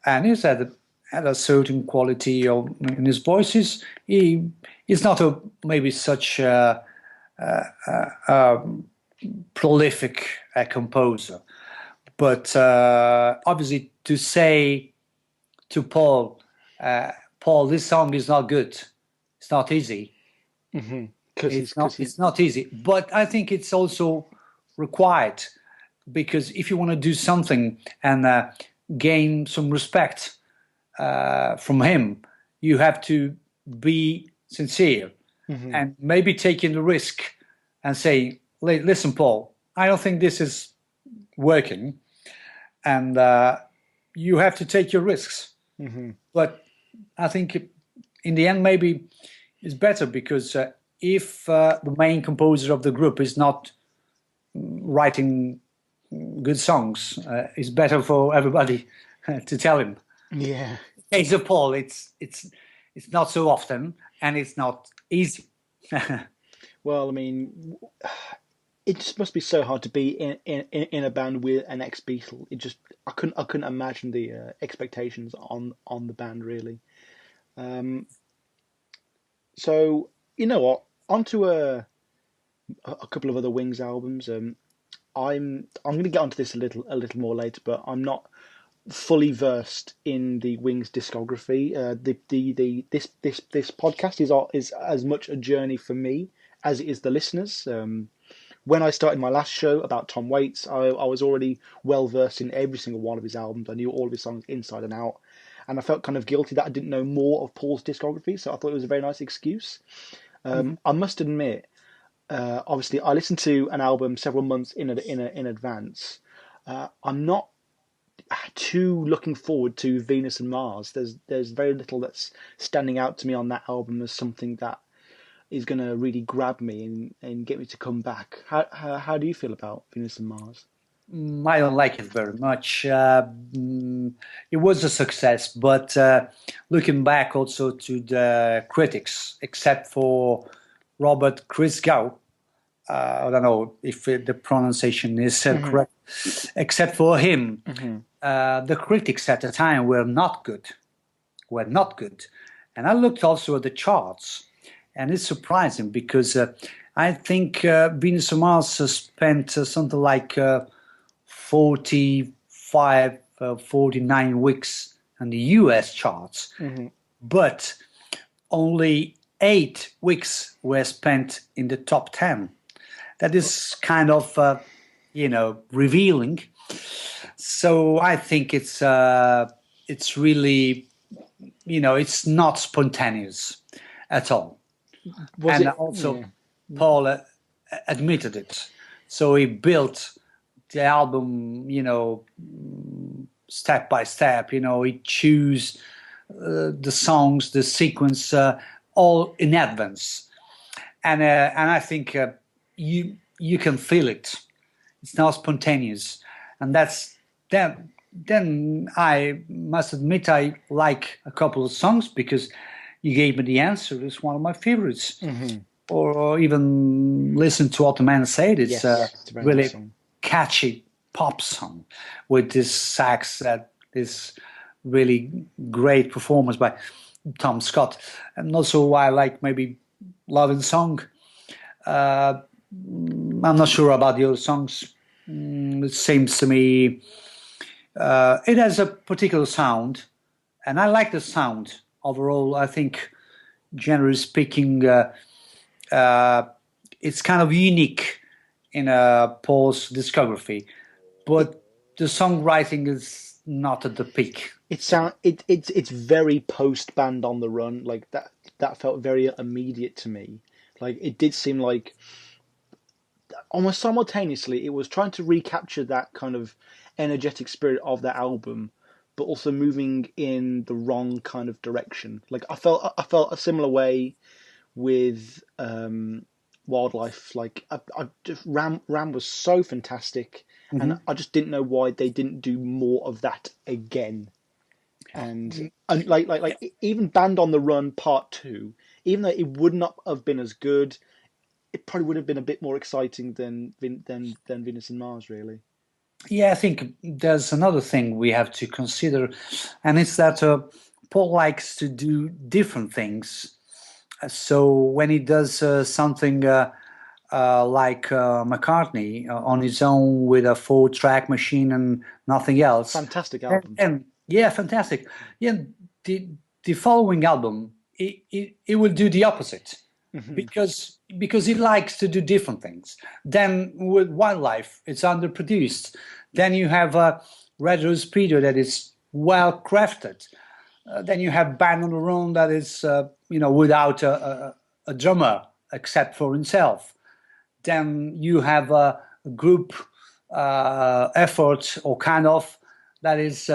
and he's had a certain quality in his voice. He's not maybe such a prolific composer, but obviously to say to Paul, this song is not good. It's not easy. It's not easy. But I think it's also required, because if you want to do something and gain some respect from him, you have to be sincere and maybe taking the risk and say, listen, Paul, I don't think this is working, and you have to take your risks. But I think in the end maybe it's better, because if the main composer of the group is not writing good songs, it's better for everybody to tell him. Yeah. In case of Paul, it's not so often, and it's not easy. Well, I mean, it just must be so hard to be in a band with an ex-Beatle. I couldn't imagine the expectations on the band, really. So you know what? Onto a couple of other Wings albums. I'm going to get onto this a little more later, but I'm not fully versed in the Wings discography. This podcast is as much a journey for me as it is the listeners. When I started my last show about Tom Waits, I was already well versed in every single one of his albums. I knew all of his songs inside and out, and I felt kind of guilty that I didn't know more of Paul's discography. So I thought it was a very nice excuse. I must admit, obviously, I listened to an album several months in advance. I'm not too looking forward to Venus and Mars. There's very little that's standing out to me on that album as something that is going to really grab me and get me to come back. How do you feel about Venus and Mars? I don't like it very much. It was a success, but looking back also to the critics, except for Robert Christgau, I don't know if the pronunciation is correct, except for him, the critics at the time were not good. And I looked also at the charts, and it's surprising, because I think Venus and Mars spent something like 45, 49 weeks on the US charts, but only 8 weeks were spent in the top 10. That is kind of revealing. So I think it's really, it's not spontaneous at all. And also, Paul admitted it. So he built the album, step by step. He chose the songs, the sequence, all in advance, and I think you can feel it. It's not spontaneous, and that's then. Then I must admit I like a couple of songs because you gave me the answer. It's one of my favorites. Mm-hmm. Or even listen to what the man said. It's it's a really nice catchy pop song with this sax that is really great performance by Tom Scott. And also why I like maybe Loving Song. I'm not sure about the other songs. It seems to me it has a particular sound, and I like the sound overall. I think, generally speaking, it's kind of unique in Paul's discography, but the songwriting is not at the peak. It's very post Band on the Run, like that felt very immediate to me. Like it did seem like almost simultaneously it was trying to recapture that kind of energetic spirit of that album, but also moving in the wrong kind of direction. Like I felt a similar way with Wildlife. Like I just Ram was so fantastic, and I just didn't know why they didn't do more of that again. And like even Band on the Run Part 2, even though it would not have been as good, it probably would have been a bit more exciting than Venus and Mars, really. Yeah, I think there's another thing we have to consider, and it's that Paul likes to do different things. So when he does something like McCartney on his own with a 4-track machine and nothing else, Fantastic album. and yeah, fantastic. Yeah, the following album, it will do the opposite. Because he likes to do different things. Then with Wildlife, it's underproduced. Then you have Retro Speedo that is well crafted. Then you have Band on the Run that is without a drummer except for himself. Then you have a group effort or kind of that is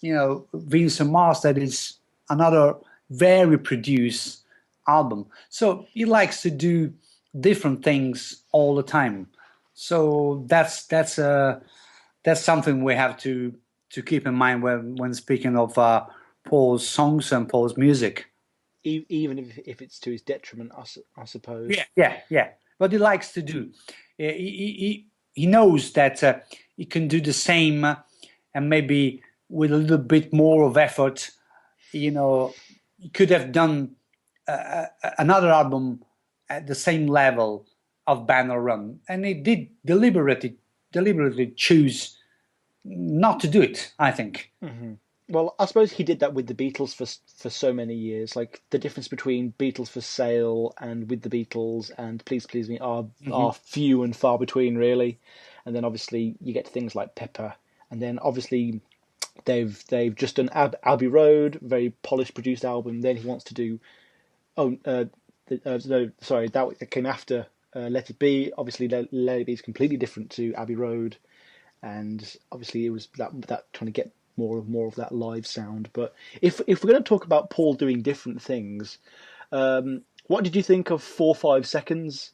Venus and Mars, that is another very produced album. So he likes to do different things all the time. So that's something we have to keep in mind when speaking of Paul's songs and Paul's music. Even if it's to his detriment, I suppose. Yeah. But he likes to do. He knows that he can do the same, and maybe with a little bit more of effort. He could have done another album at the same level of Band on the Run, and he did deliberately choose not to do it, I think. Well, I suppose he did that with the Beatles for so many years. Like the difference between Beatles for Sale and With the Beatles and Please Please Me are few and far between, really. And then obviously you get to things like Pepper, and then obviously they've just done Abbey Road, very polished, produced album. Then he wants to do that came after Let It Be. Obviously, Let It Be is completely different to Abbey Road, and obviously it was that trying to get more of that live sound. But if we're going to talk about Paul doing different things, what did you think of 4-5 Seconds?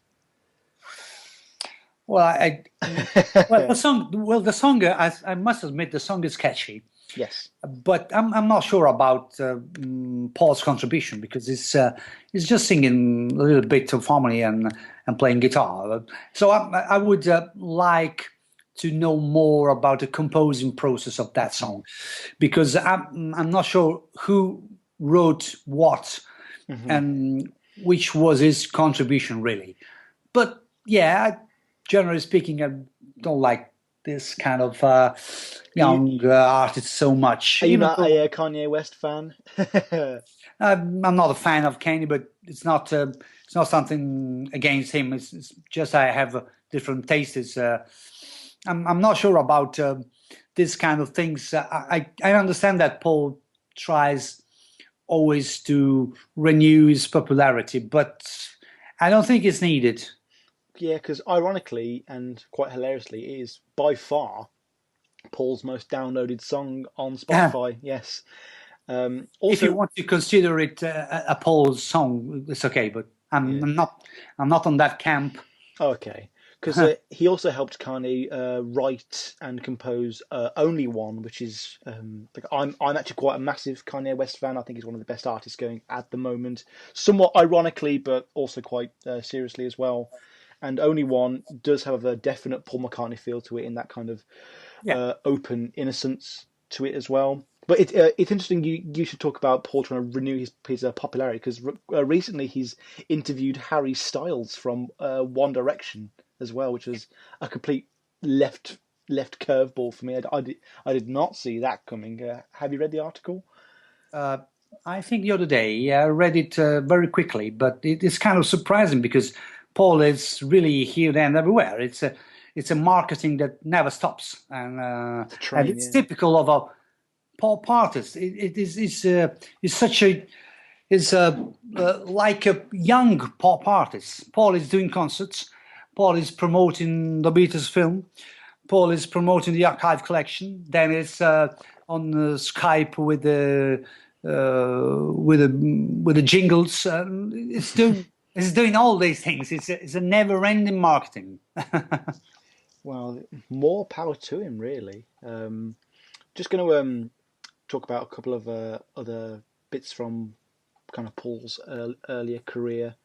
Well, the song. I must admit, the song is catchy. Yes, but I'm not sure about Paul's contribution, because he's just singing a little bit of harmony and playing guitar. So I would like to know more about the composing process of that song, because I'm not sure who wrote what and which was his contribution really. But yeah, generally speaking, I don't like this kind of young artist so much. Are you not a Kanye West fan? I'm not a fan of Kanye, but it's not something against him. It's just I have different tastes. I'm not sure about this kind of things. I understand that Paul tries always to renew his popularity, but I don't think it's needed. Yeah, because ironically and quite hilariously, it is by far Paul's most downloaded song on Spotify. Yes. If you Also, want to consider it a Paul's song, it's okay. But yeah. I'm not. I'm not on that camp. Okay, because he also helped Kanye write and compose "Only One," which is like I'm actually quite a massive Kanye West fan. I think he's one of the best artists going at the moment. Somewhat ironically, but also quite seriously as well. And "Only One" does have a definite Paul McCartney feel to it, in that kind of Yeah. open innocence to it as well. But it's interesting you should talk about Paul trying to renew his popularity, because recently he's interviewed Harry Styles from One Direction as well, which was a complete left curveball for me. I did not see that coming. Have you read the article? I think the other day I read it very quickly, but it is kind of surprising because Paul is really here, there, and everywhere. It's a marketing that never stops, and train, it's yeah. typical of a pop artist. It is is such a is like a young pop artist. Paul is doing concerts. Paul is promoting the Beatles film. Paul is promoting the archive collection. Then it's on Skype with the jingles. It's doing all these things. It's a never-ending marketing. Well, more power to him, really. Just going to talk about a couple of other bits from kind of Paul's earlier career.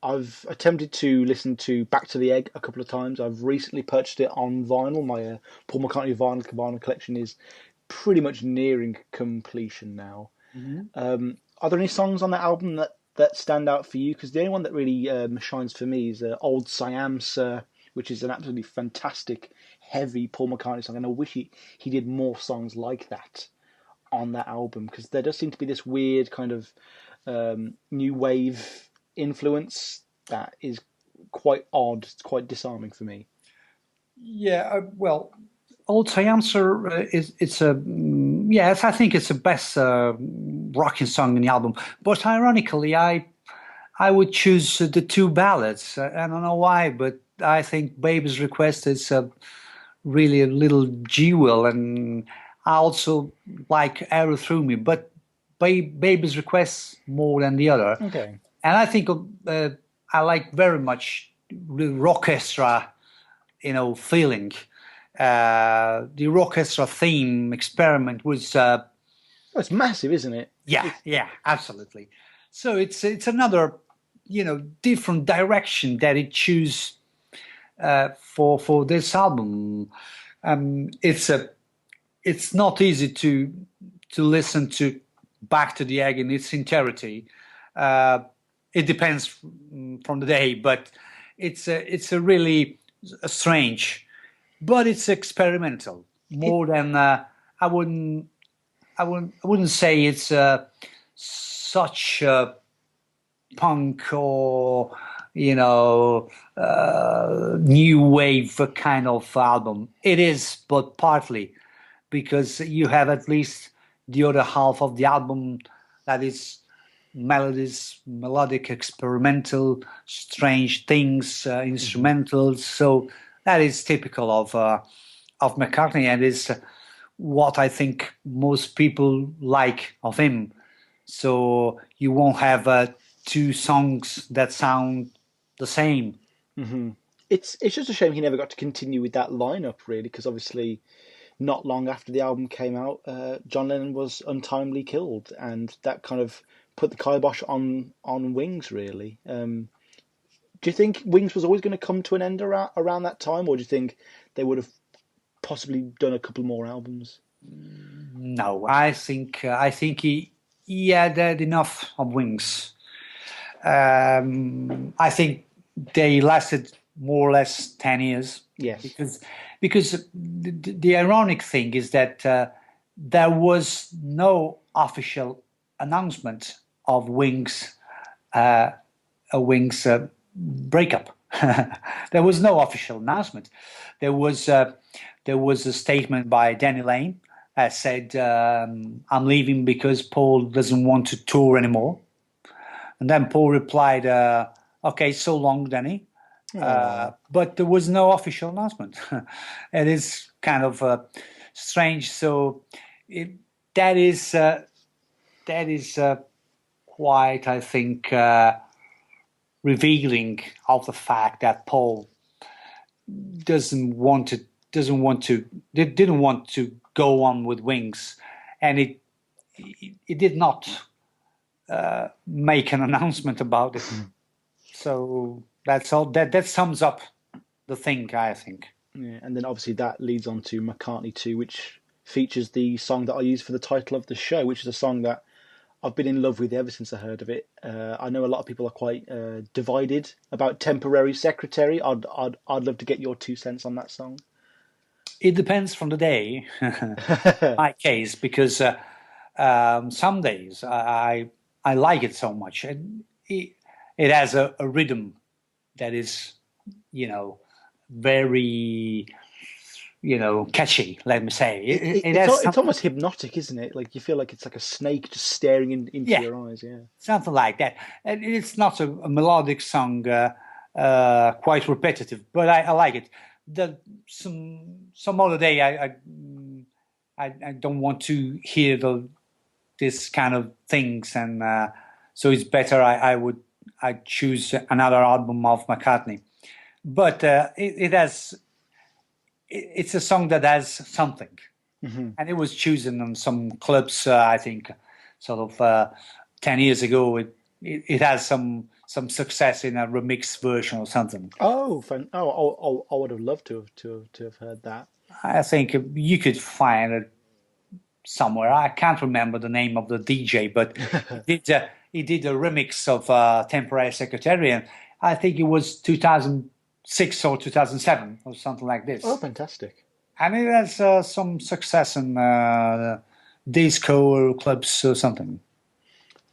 I've attempted to listen to Back to the Egg a couple of times. I've recently purchased it on vinyl. My Paul McCartney vinyl collection is pretty much nearing completion now. Are there any songs on that album that stand out for you? Because the only one that really shines for me is Old Siam Sir, which is an absolutely fantastic, heavy Paul McCartney song. And I wish he did more songs like that on that album, because there does seem to be this weird kind of new wave influence that is quite odd. It's quite disarming for me. Yeah, well, Old Siamser it's a yes, I think it's the best rocking song in the album. But ironically, I would choose the two ballads. I don't know why, but I think Baby's Request is really a little jewel, and I also like Arrow Through Me, but Baby's Request more than the other. Okay. And I think I like very much the orchestra, feeling. The orchestra theme experiment was It's massive, isn't it? yeah, absolutely. So it's another different direction that it choose for this album. It's not easy to listen to Back to the Egg in its entirety. It depends from the day, but it's a really strange, but it's experimental more than I wouldn't say it's such a punk or new wave kind of album. It is, but partly because you have at least the other half of the album that is melodies, melodic, experimental, strange things, instrumentals. So that is typical of McCartney, and is what I think most people like of him. So you won't have two songs that sound the same. It's just a shame he never got to continue with that lineup, really, because obviously, not long after the album came out, John Lennon was untimely killed, and that kind of put the kibosh on Wings, really. Do you think Wings was always going to come to an end around that time, or do you think they would have possibly done a couple more albums? No, I think he had enough of Wings. I think they lasted more or less 10 years. Yes. Because the ironic thing is that there was no official announcement of Wings a Wings breakup. There was no official announcement. There was a statement by Danny Lane that said, "I'm leaving because Paul doesn't want to tour anymore." And then Paul replied, "Okay, so long, Danny." But there was no official announcement. It is kind of strange. So it, that is quite, I think, revealing of the fact that Paul didn't want to go on with Wings, and it did not make an announcement about it. So that's all. That sums up the thing, I think. Yeah, and then obviously that leads on to McCartney 2, which features the song that I used for the title of the show, which is a song that I've been in love with ever since I heard of it. I know a lot of people are quite divided about Temporary Secretary. I'd love to get your 2 cents on that song. It depends from the day, my case, because some days I like it so much, and it has a rhythm that is, very, catchy. Let me say it's almost hypnotic, isn't it? Like you feel like it's like a snake just staring into your eyes. Yeah, something like that. And it's not a melodic song, quite repetitive, but I like it. Some other day I don't want to hear this kind of things, and so it's better I choose another album of McCartney. But it's a song that has something, and it was chosen on some clubs. I think sort of 10 years ago. It has some success in a remix version or something. Oh, fun! I would have loved to have heard that. I think you could find it somewhere. I can't remember the name of the DJ, but he did a remix of Temporary Secretary, and I think it was 2006 or 2007 or something like this. Oh, fantastic! And it has some success in disco clubs or something.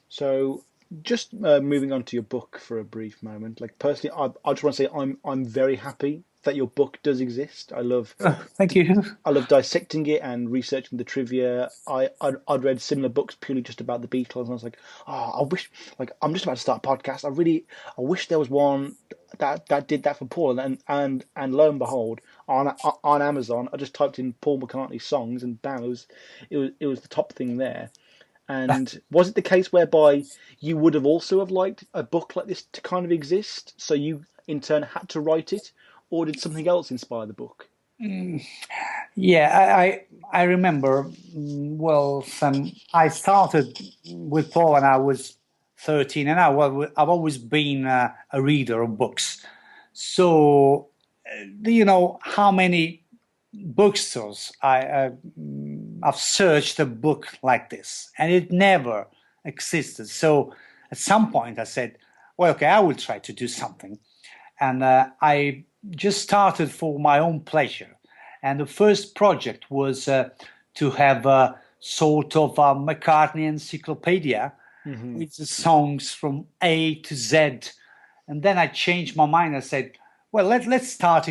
So, just moving on to your book for a brief moment. Like personally, I just want to say I'm very happy that your book does exist. I love. Thank you. I love dissecting it and researching the trivia. I'd read similar books purely just about the Beatles, and I was like, I wish, like, I'm just about to start a podcast. I wish there was one that did that for Paul, and lo and behold, on Amazon, I just typed in Paul McCartney songs, and bam, it was the top thing there. And was it the case whereby you would have also have liked a book like this to kind of exist, so you in turn had to write it, or did something else inspire the book? Yeah, I remember. Well, I started with Paul when I was 13, and I've always been a reader of books. So, do you know how many bookstores I've searched a book like this, and it never existed. So, at some point, I said, "Well, okay, I will try to do something," and I just started for my own pleasure. And the first project was to have a sort of a McCartney encyclopedia with the songs from A to Z. And then I changed my mind. I said, well, let's start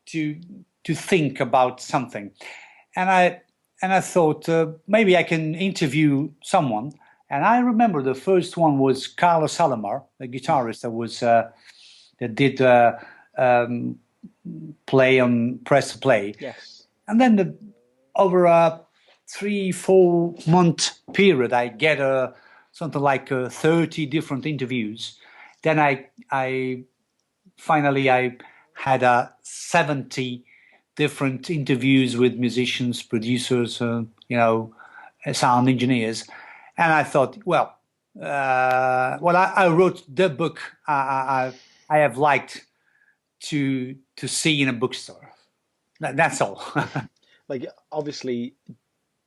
to think about something. And I thought maybe I can interview someone. And I remember the first one was Carlos Alomar, the guitarist that did press to play. Yes. And then over a 3-4 month period, I get something like 30 different interviews. Then I finally had 70 different interviews with musicians, producers, sound engineers. And I thought, I wrote the book I have liked to see in a bookstore. That's all. Like, obviously,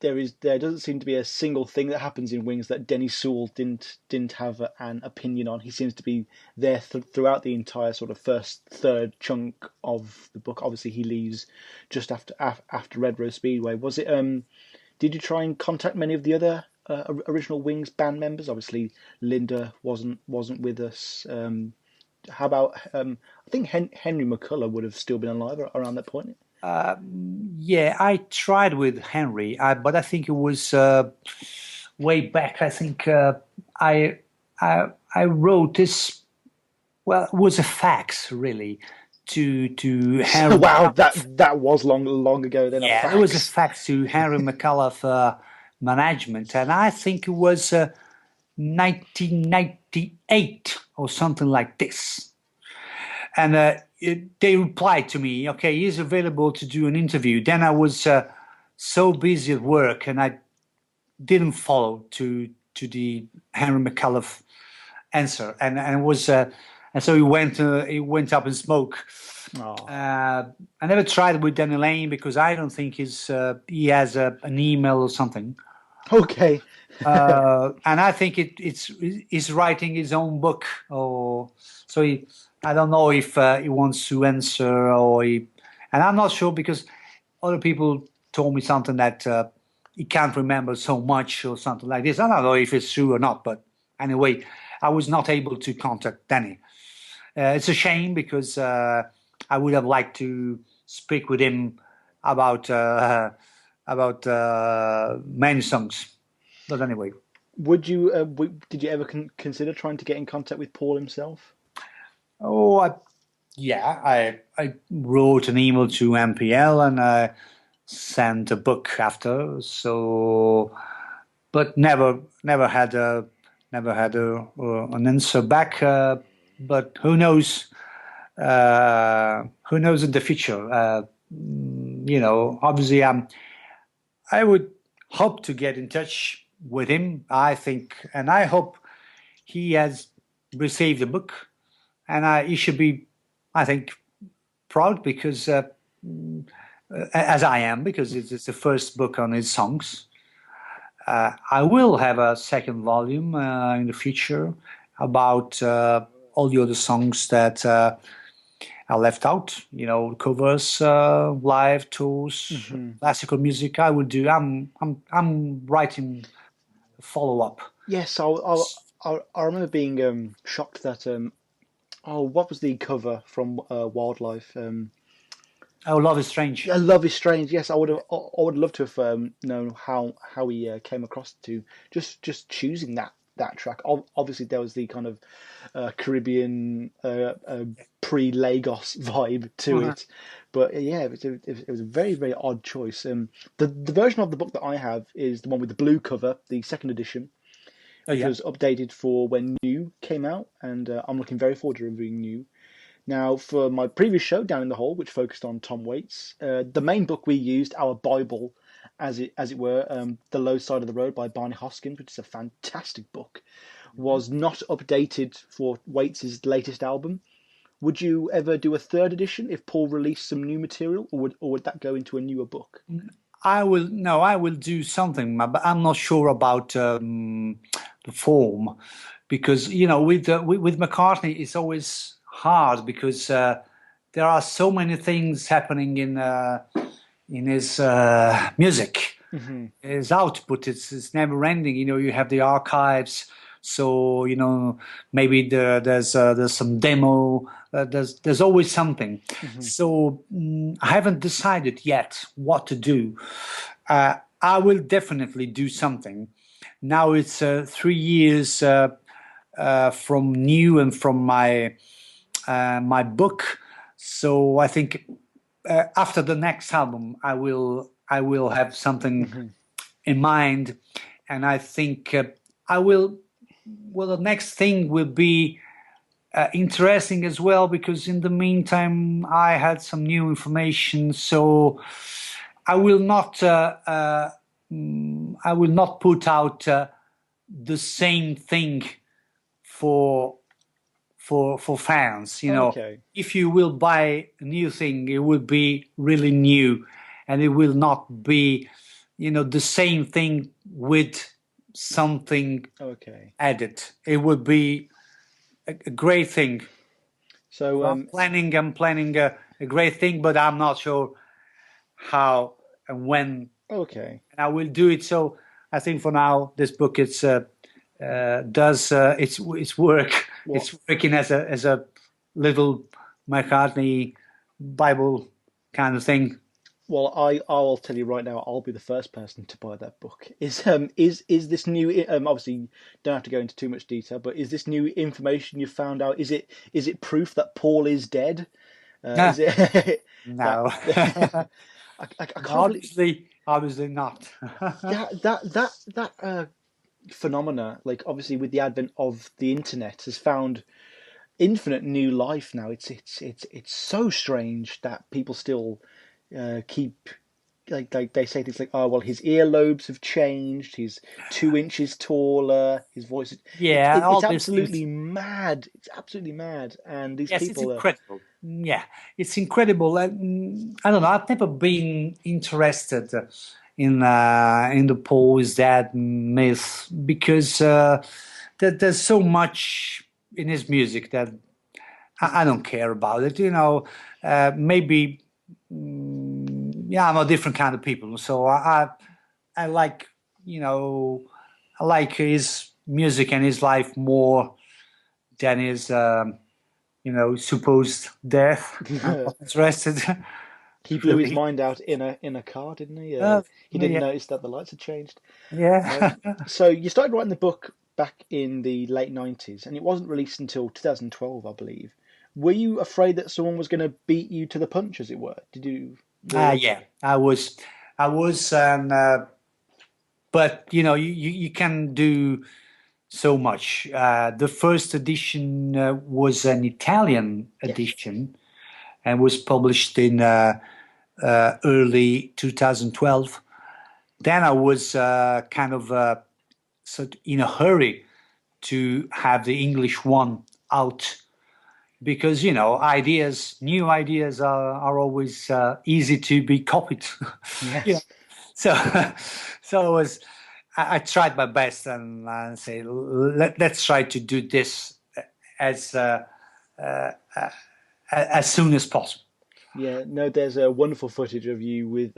there doesn't seem to be a single thing that happens in Wings that Denny Sewell didn't have an opinion on. He seems to be there throughout the entire sort of first third chunk of the book. Obviously, he leaves just after Red Rose Speedway. Was it? Did you try and contact many of the other original Wings band members? Obviously, Linda wasn't with us. How about I think Henry McCullough would have still been alive around that point. Yeah, I tried with Henry, but I think it was way back. I think I wrote this. Well, it was a fax really to Henry. Wow, that was long ago. Then Yeah, a there was a fax. fax to Henry McCullough management, and I think it was 1998 or something like this. And they replied to me, okay, he's available to do an interview. Then I was so busy at work, and I didn't follow to the Henry McCullough answer, and it was and so he went up in smoke. I never tried with Danny Lane because I don't think he has an email or something. Okay. And I think he's writing his own book, or so I don't know if he wants to answer and I'm not sure because other people told me something that he can't remember so much or something like this. I don't know if it's true or not, but anyway, I was not able to contact Danny. It's a shame because I would have liked to speak with him about many songs. But anyway, did you ever consider trying to get in contact with Paul himself? Oh, I wrote an email to MPL and I sent a book after. So, but never had an answer back. But who knows? Who knows in the future? Obviously, I would hope to get in touch with him. I think, and I hope he has received the book. And he should be, I think, proud because, as I am, because it's the first book on his songs. I will have a second volume in the future about all the other songs that I left out. Covers, live tours, classical music. I will do. I'm writing a follow-up. Yes, I remember being shocked that. What was the cover from Wildlife? Love is Strange. Yeah, Love is Strange. Yes, I would love to have known how he came across to just choosing that track. Obviously, there was the kind of Caribbean pre-Lagos vibe to it, but yeah, it was a very, very odd choice. The version of the book that I have is the one with the blue cover, the second edition. Which was updated for when New came out, and I'm looking very forward to reviewing New. Now, for my previous show, Down in the Hole, which focused on Tom Waits, the main book we used, our Bible, as it were, The Low Side of the Road by Barney Hoskyns, which is a fantastic book, was not updated for Waits' latest album. Would you ever do a third edition if Paul released some new material, or would that go into a newer book? I will do something, but I'm not sure about the form, because with McCartney it's always hard because there are so many things happening in his music. His output it's never ending. You have the archives, so maybe there's some demo. There's always something. So I haven't decided yet what to do. I will definitely do something. Now it's 3 years from New and from my book. So I think after the next album, I will have something in mind, and I think I will. Well, the next thing will be interesting as well, because in the meantime I had some new information. So I will not put out the same thing for fans. Okay. If you will buy a new thing, it will be really new, and it will not be the same thing with something added. It would be a great thing. So I'm planning a great thing, but I'm not sure how and when. Okay. And I will do it. So I think for now this book does its work. It's working as a little McCartney Bible kind of thing. Well, I'll tell you right now, I'll be the first person to buy that book. Is this new? Obviously, you don't have to go into too much detail, but is this new information you found out? Is it proof that Paul is dead? Is it that? No, I can't believe obviously not. that phenomena. Like obviously, with the advent of the internet, has found infinite new life now. It's so strange that people still keep like they say things like, oh well, his earlobes have changed, he's 2 inches taller, his voice Yeah, it's all these absolutely things. mad. It's absolutely mad. And these Yes, it's people are incredible. Yeah, it's incredible. I don't know. I've never been interested in the Paul is dead myth because there's so much in his music that I don't care about it. Maybe yeah, I'm a different kind of people, so I like I like his music and his life more than his supposed death. I'm not interested. he blew his Really. mind out in a car, didn't he? He didn't Yeah, notice that the lights had changed. yeah. So you started writing the book back in the late 90s, and it wasn't released until 2012, I believe. Were you afraid that someone was going to beat you to the punch, as it were? Did you realize? Yeah. I was, and but you can do so much. The first edition was an Italian Yes. edition and was published in early 2012. Then I was kind of sort in a hurry to have the English one out because new ideas are always easy to be copied. you know, Yes. so so I tried my best and say let's try to do this as uh, uh, as soon as possible. Yeah, no, there's a wonderful footage of you with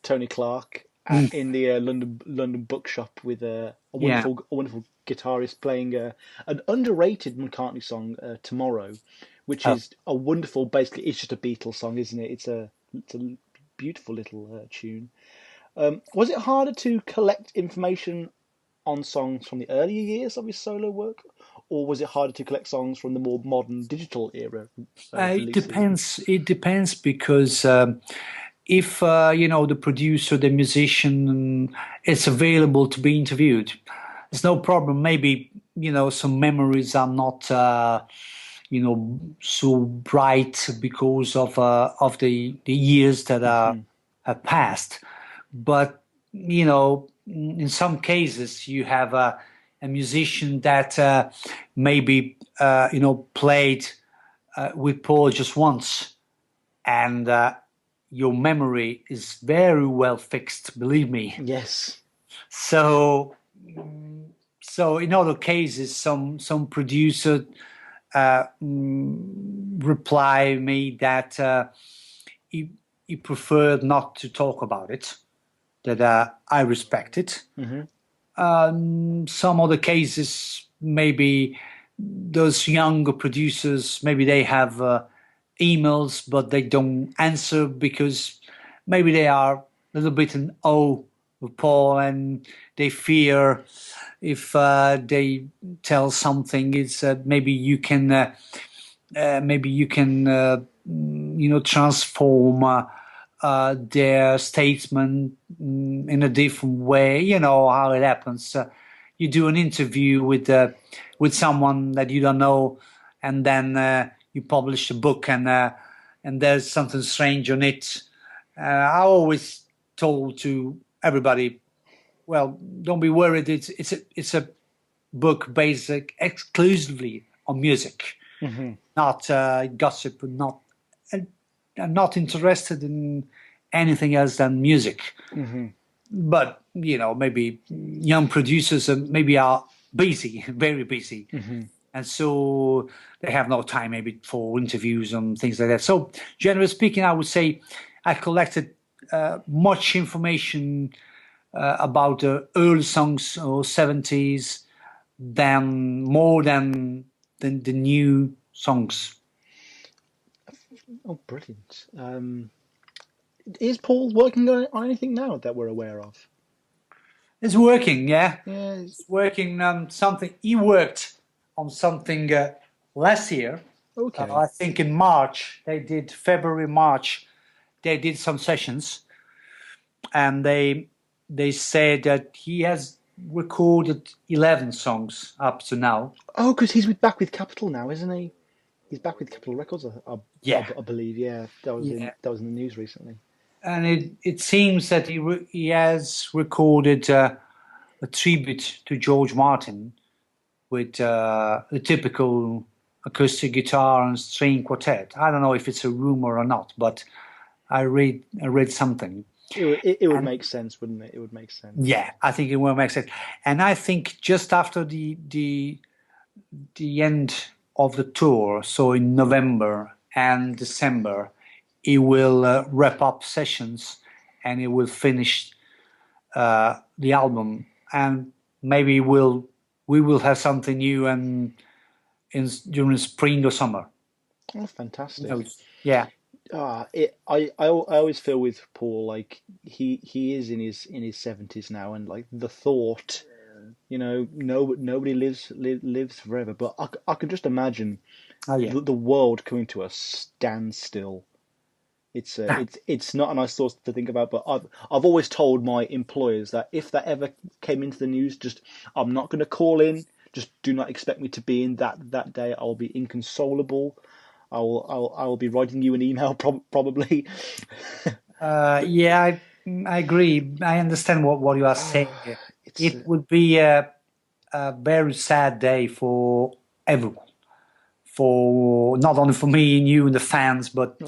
Tony Clark Mm, in the London bookshop with yeah. a wonderful guitarist playing an underrated McCartney song, "Tomorrow," which Oh. is a wonderful. Basically, it's just a Beatles song, isn't it? It's a beautiful little tune. Was it harder to collect information on songs from the earlier years of his solo work, or was it harder to collect songs from the more modern digital era It releases? depends. It depends because if the producer, the musician, is available to be interviewed, it's no problem. Maybe some memories are not so bright because of the years that Hmm. have passed. But in some cases, you have a musician that maybe played with Paul just once, and your memory is very well fixed. Believe me. Yes. So, so in other cases, some producer reply me that he preferred not to talk about it. That I respect it. Hmm. Some other cases, maybe those younger producers, maybe they have emails, but they don't answer because maybe they are a little bit in awe of Paul and they fear if they tell something, it's maybe you can transform their statement in a different way. You know how it happens. You do an interview with someone that you don't know, and then you publish a book, and there's something strange on it. I always told to everybody, well, don't be worried. It's a book based exclusively on music, Hmm. not gossip, not and I'm not interested in anything else than music. Hmm. But maybe young producers maybe are busy, very busy, Hmm. and so they have no time maybe for interviews and things like that. So, generally speaking, I would say I collected much information about the early songs or 70s than more than the new songs. Oh, brilliant. Is Paul working on anything now that we're aware of? It's working, yeah. Yeah. It's working on something. He worked on something last year. Okay. I think in March, February, March, they did some sessions, and they said that he has recorded 11 songs up to now. Oh, because he's back with Capitol now, isn't he? He's back with Capitol Records, Yeah. I believe. Yeah, that was Yeah. that was in the news recently. And it seems that he has recorded a tribute to George Martin with a typical acoustic guitar and string quartet. I don't know if it's a rumor or not, but I read something. It would make sense, wouldn't it? It would make sense. Yeah, I think it will make sense. And I think just after the end of the tour, so in November and December, he will wrap up sessions and he will finish the album, and maybe we will have something new during spring or summer. Oh, fantastic! Yeah. I always feel with Paul, like he is in his 70s now, and like the thought, nobody lives forever. But I can just imagine the world coming to a standstill. It's not a nice thought to think about, but I've always told my employers that if that ever came into the news, I'm not going to call in. Just do not expect me to be in that day. I'll be inconsolable. I will be writing you an email probably. Yeah, I agree. I understand what you are saying. It would be a very sad day for everyone, for not only for me and you and the fans, but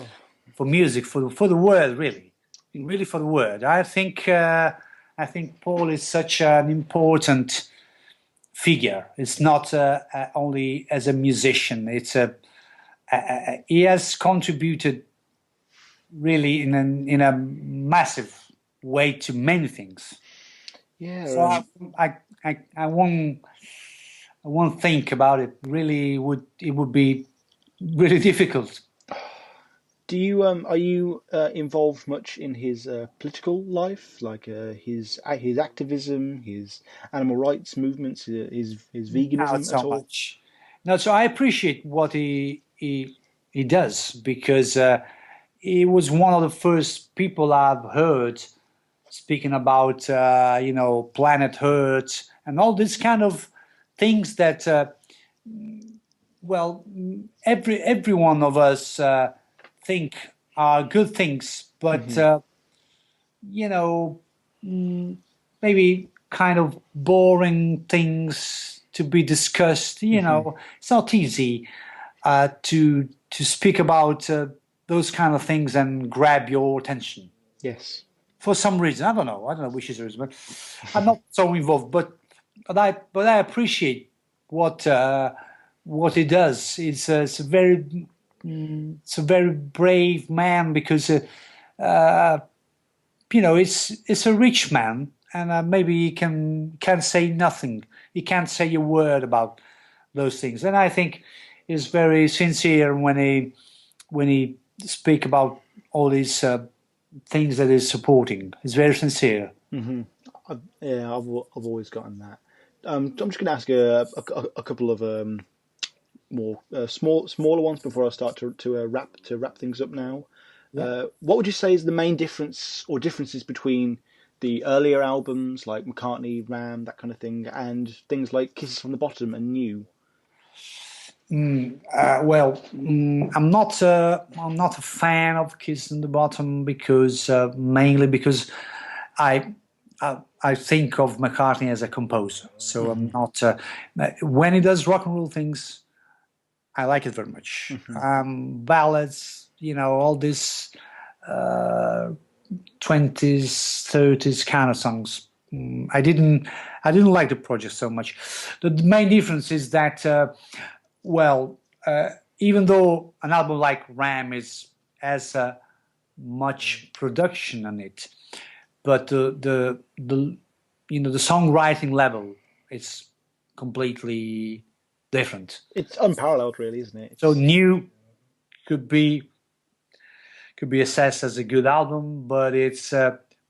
for music, for the world, really for the world. I think Paul is such an important figure. It's not only as a musician. It's he has contributed really in a massive way to many things. Yeah. So I won't think about it. Really, it would be really difficult. Do you are you involved much in his political life, like his activism, his animal rights movements, his veganism Not so at all? much. No, so I appreciate what he does, because he was one of the first people I've heard speaking about planet Earth and all these kind of things that every one of us think are good things, but maybe kind of boring things to be discussed. It's not easy to speak about those kind of things and grab your attention. Yes. For some reason, I don't know which is the reason, but I'm not so involved. But I appreciate what he does. It's a very brave man, because it's a rich man, and maybe he can say nothing. He can't say a word about those things. And I think he's very sincere when he speak about all these things that he's supporting. He's very sincere. Mm-hmm. I've always gotten that. I'm just going to ask a couple of more smaller ones before I start to wrap things up now. Yeah. What would you say is the main difference or differences between the earlier albums like McCartney, Ram, that kind of thing, and things like Kisses from the Bottom and New? I'm not a fan of Kisses from the Bottom, because mainly because I think of McCartney as a composer. So I'm not when he does rock and roll things, I like it very much. Ballads, all this 20s, 30s kind of songs. I didn't like the project so much. The main difference is that, even though an album like Ram has much production on it, but the songwriting level is completely different. It's unparalleled, really, isn't it? So New could be could be assessed as a good album, but it's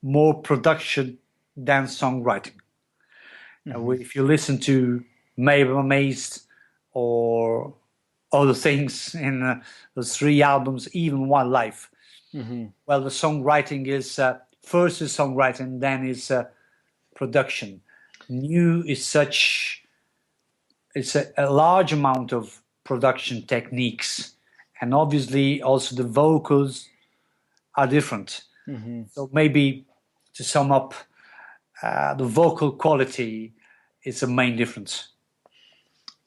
more production than songwriting. If you listen to Maybe Amazed or other things in those 3 albums, even One Life, well, the songwriting is first is songwriting, then is production. New is such, it's a large amount of production techniques, and obviously also the vocals are different. So maybe to sum up, the vocal quality is the main difference.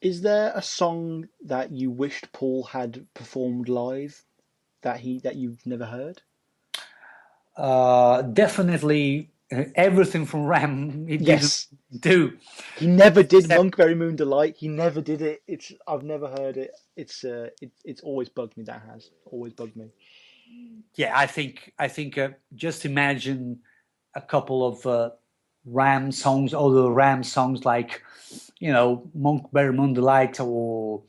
Is there a song that you wished Paul had performed live that you've never heard? Definitely everything from Ram. He Yes. didn't do. He never did Monkberry Moon Delight. He never did it. I've never heard it. It's always bugged me. That has always bugged me. Yeah, I think just imagine a couple of Ram songs, other Ram songs like, Monkberry Moon Delight, or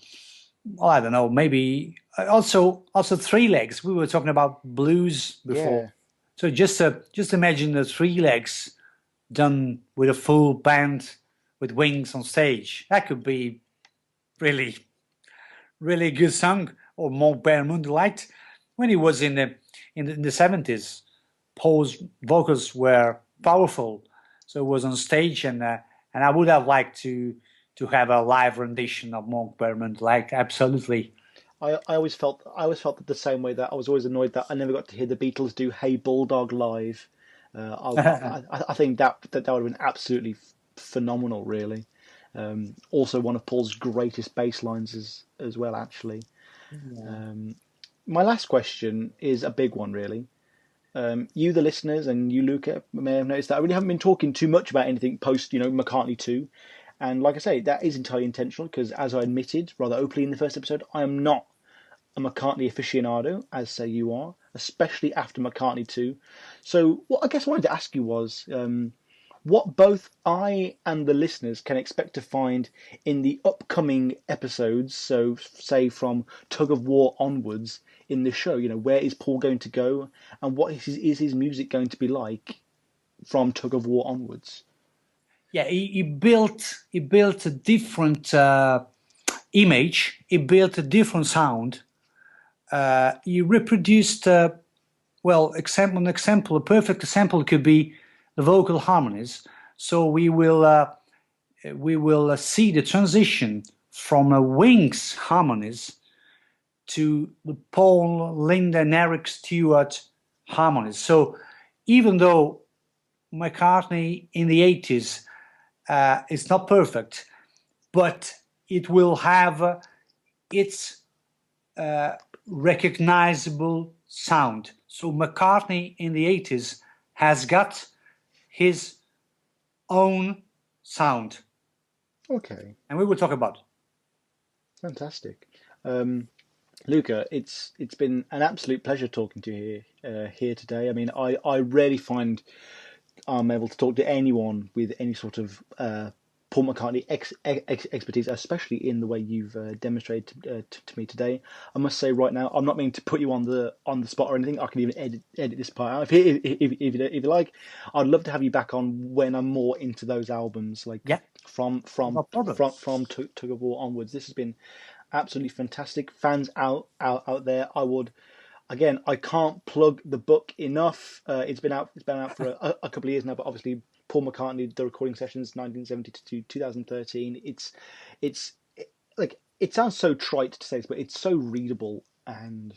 I don't know, maybe also Three Legs. We were talking about blues before. Yeah. So just imagine the Three Legs done with a full band with wings on stage. That could be really, really good song. Or Monkberry Moon Delight. When he was in the 70s, Paul's vocals were powerful. So it was on stage, and I would have liked to have a live rendition of Monkberry Moon Delight. Absolutely. I always felt that the same way, that I was always annoyed that I never got to hear the Beatles do "Hey Bulldog" live. I think that would have been absolutely phenomenal, really. Also, one of Paul's greatest bass lines as well, actually. Yeah. My last question is a big one, really. You, the listeners, and you, Luca, may have noticed that I really haven't been talking too much about anything post, McCartney 2. And like I say, that is entirely intentional because, as I admitted rather openly in the first episode, I am not a McCartney aficionado, as say you are, especially after McCartney 2. So what I guess I wanted to ask you was what both I and the listeners can expect to find in the upcoming episodes, so say from Tug of War onwards in the show. Where is Paul going to go, and what is his music going to be like from Tug of War onwards? Yeah, he built a different image. He built a different sound. He reproduced, a perfect example could be the vocal harmonies. So we will see the transition from Wings harmonies to the Paul, Linda, and Eric Stewart harmonies. So even though McCartney in the 80s is not perfect, but it will have its recognizable sound. So McCartney in the 80s has got his own sound. Okay. And we will talk about it. Fantastic. Luca, it's been an absolute pleasure talking to you here today. I mean, I rarely find I'm able to talk to anyone with any sort of Paul McCartney expertise, especially in the way you've demonstrated to me today. I must say right now, I'm not meaning to put you on the spot or anything. I can even edit this part out if you like. I'd love to have you back on when I'm more into those albums, like from Tug of War onwards. This has been absolutely fantastic. Fans out there, Again, I can't plug the book enough. It's been out for a couple of years now, but obviously Paul McCartney, the recording sessions, 1970 to 2013. It sounds so trite to say this, but it's so readable, and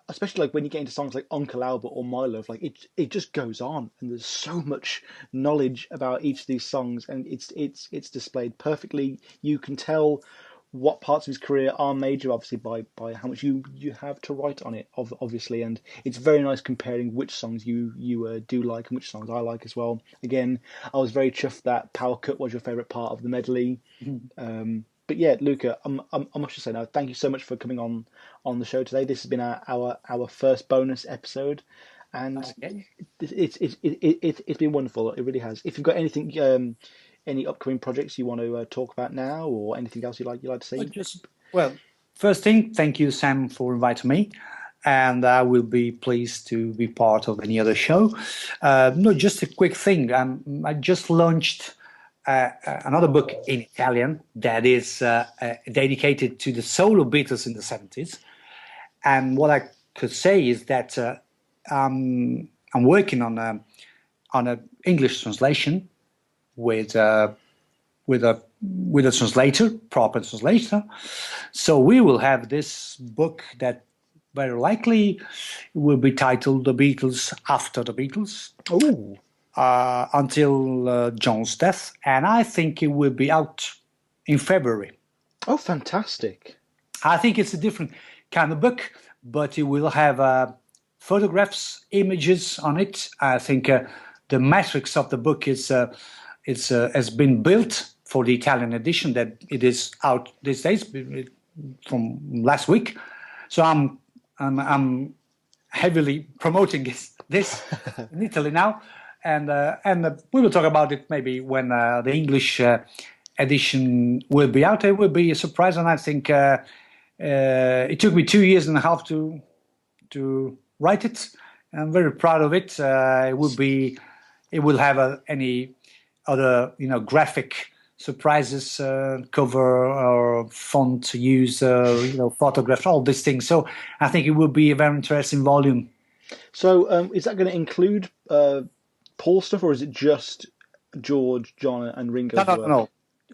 especially when you get into songs like Uncle Albert or My Love, it just goes on, and there's so much knowledge about each of these songs, and it's displayed perfectly. You can tell what parts of his career are major, obviously, by how much you have to write on it, obviously, and it's very nice comparing which songs you do like and which songs I like as well. Again, I was very chuffed that Power Cut was your favourite part of the medley. But yeah, Luca, I must just say now, thank you so much for coming on the show today. This has been our first bonus episode, and it's been wonderful. It really has. If you've got anything. Any upcoming projects you want to talk about now, or anything else you'd like to say? First thing, thank you, Sam, for inviting me. and I will be pleased to be part of any other show. No, just a quick thing. I just launched another book in Italian that is dedicated to the solo Beatles in the 70s. And what I could say is that I'm working on a English translation with a translator, proper translator. So we will have this book that very likely will be titled "The Beatles After the Beatles." Oh, Until John's death, and I think it will be out in February. oh, fantastic! I think it's a different kind of book, but it will have photographs, images on it. I think the matrix of the book has been built for the Italian edition that it is out these days from last week. So I'm heavily promoting this in Italy now, and we will talk about it maybe when the English edition will be out. It will be a surprise, and I think it took me 2 years and a half to write it. I'm very proud of it. It will have any other graphic surprises, cover or font use, photographs, all these things. So I think it will be a very interesting volume. So is that going to include Paul stuff, or is it just George, John, and Ringo's work? No.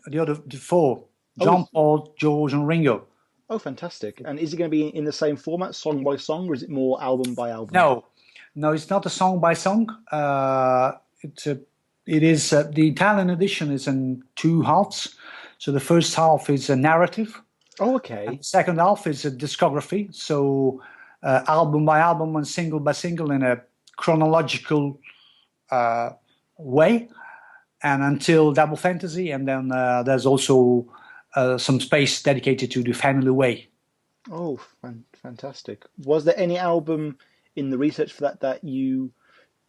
The four: John, Paul, George, and Ringo. Oh, fantastic! And is it going to be in the same format, song by song, or is it more album by album? No, it's not a song by song. It is the Italian edition is in 2 halves. So the first half is a narrative. Oh, okay. And the second half is a discography. So album by album and single by single in a chronological way, and until Double Fantasy, and then there's also some space dedicated to the Family Way. Oh, fantastic! Was there any album in the research for that you?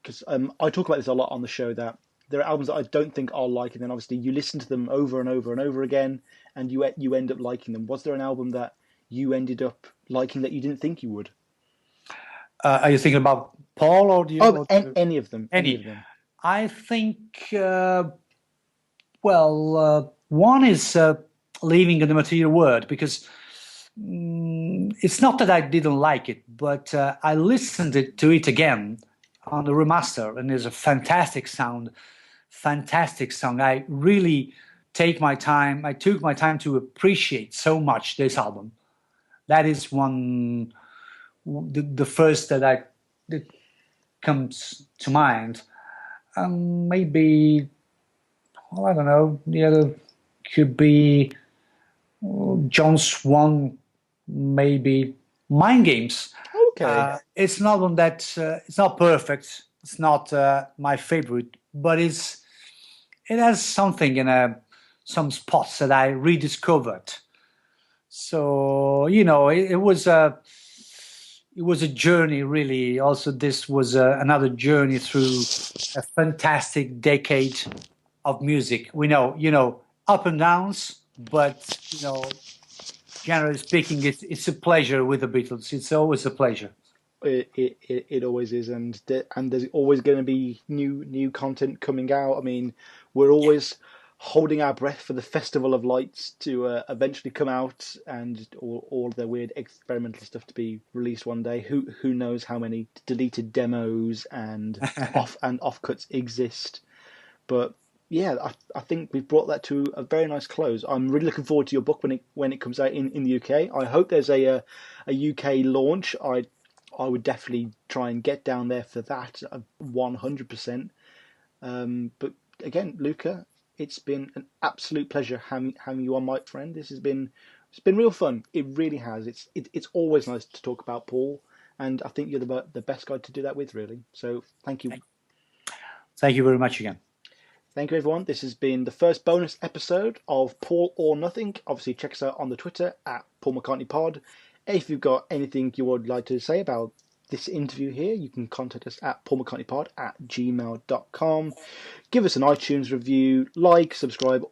Because I talk about this a lot on the show, that there are albums that I don't think I'll like, and then obviously you listen to them over and over and over again, and you end up liking them. Was there an album that you ended up liking that you didn't think you would? Are you thinking about Paul, or do you? Any of them. Any of them. I think. One is Leaving in the Material World, because it's not that I didn't like it, but I listened to it again on the remaster, and there's a fantastic sound, fantastic song. I really took my time to appreciate so much this album. That is the first that comes to mind. Maybe, I don't know, the other could be John's one, maybe Mind Games. Okay. It's an album that it's not perfect. It's not my favorite, but it has something in some spots that I rediscovered. So it was a journey, really. Also, this was another journey through a fantastic decade of music. We know, up and downs, but generally speaking, it's a pleasure with the Beatles. It's always a pleasure. It always is, and there's always going to be new content coming out. I mean, we're always holding our breath for the Festival of Lights to eventually come out, and all the weird experimental stuff to be released one day. Who knows how many deleted demos and offcuts exist? But yeah, I think we've brought that to a very nice close. I'm really looking forward to your book when it comes out in the UK. I hope there's a UK launch. I would definitely try and get down there for that, 100%. But again, Luca, it's been an absolute pleasure having you on, my friend. It's been real fun. It really has. It's always nice to talk about Paul, and I think you're the best guy to do that with, really. So thank you. Thank you very much again. Thank you, everyone. This has been the first bonus episode of Paul or Nothing. Obviously, check us out on the Twitter at Paul McCartney Pod. If you've got anything you would like to say about this interview here, you can contact us at paulmccartneypod@gmail.com. Give us an iTunes review, like, subscribe,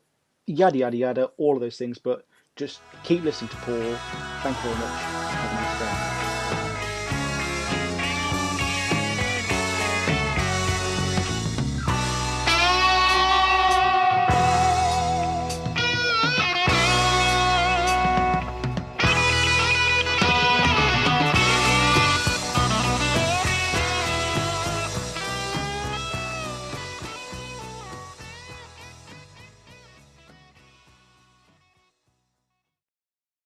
yada, yada, yada, all of those things. But just keep listening to Paul. Thank you very much. Have a nice day.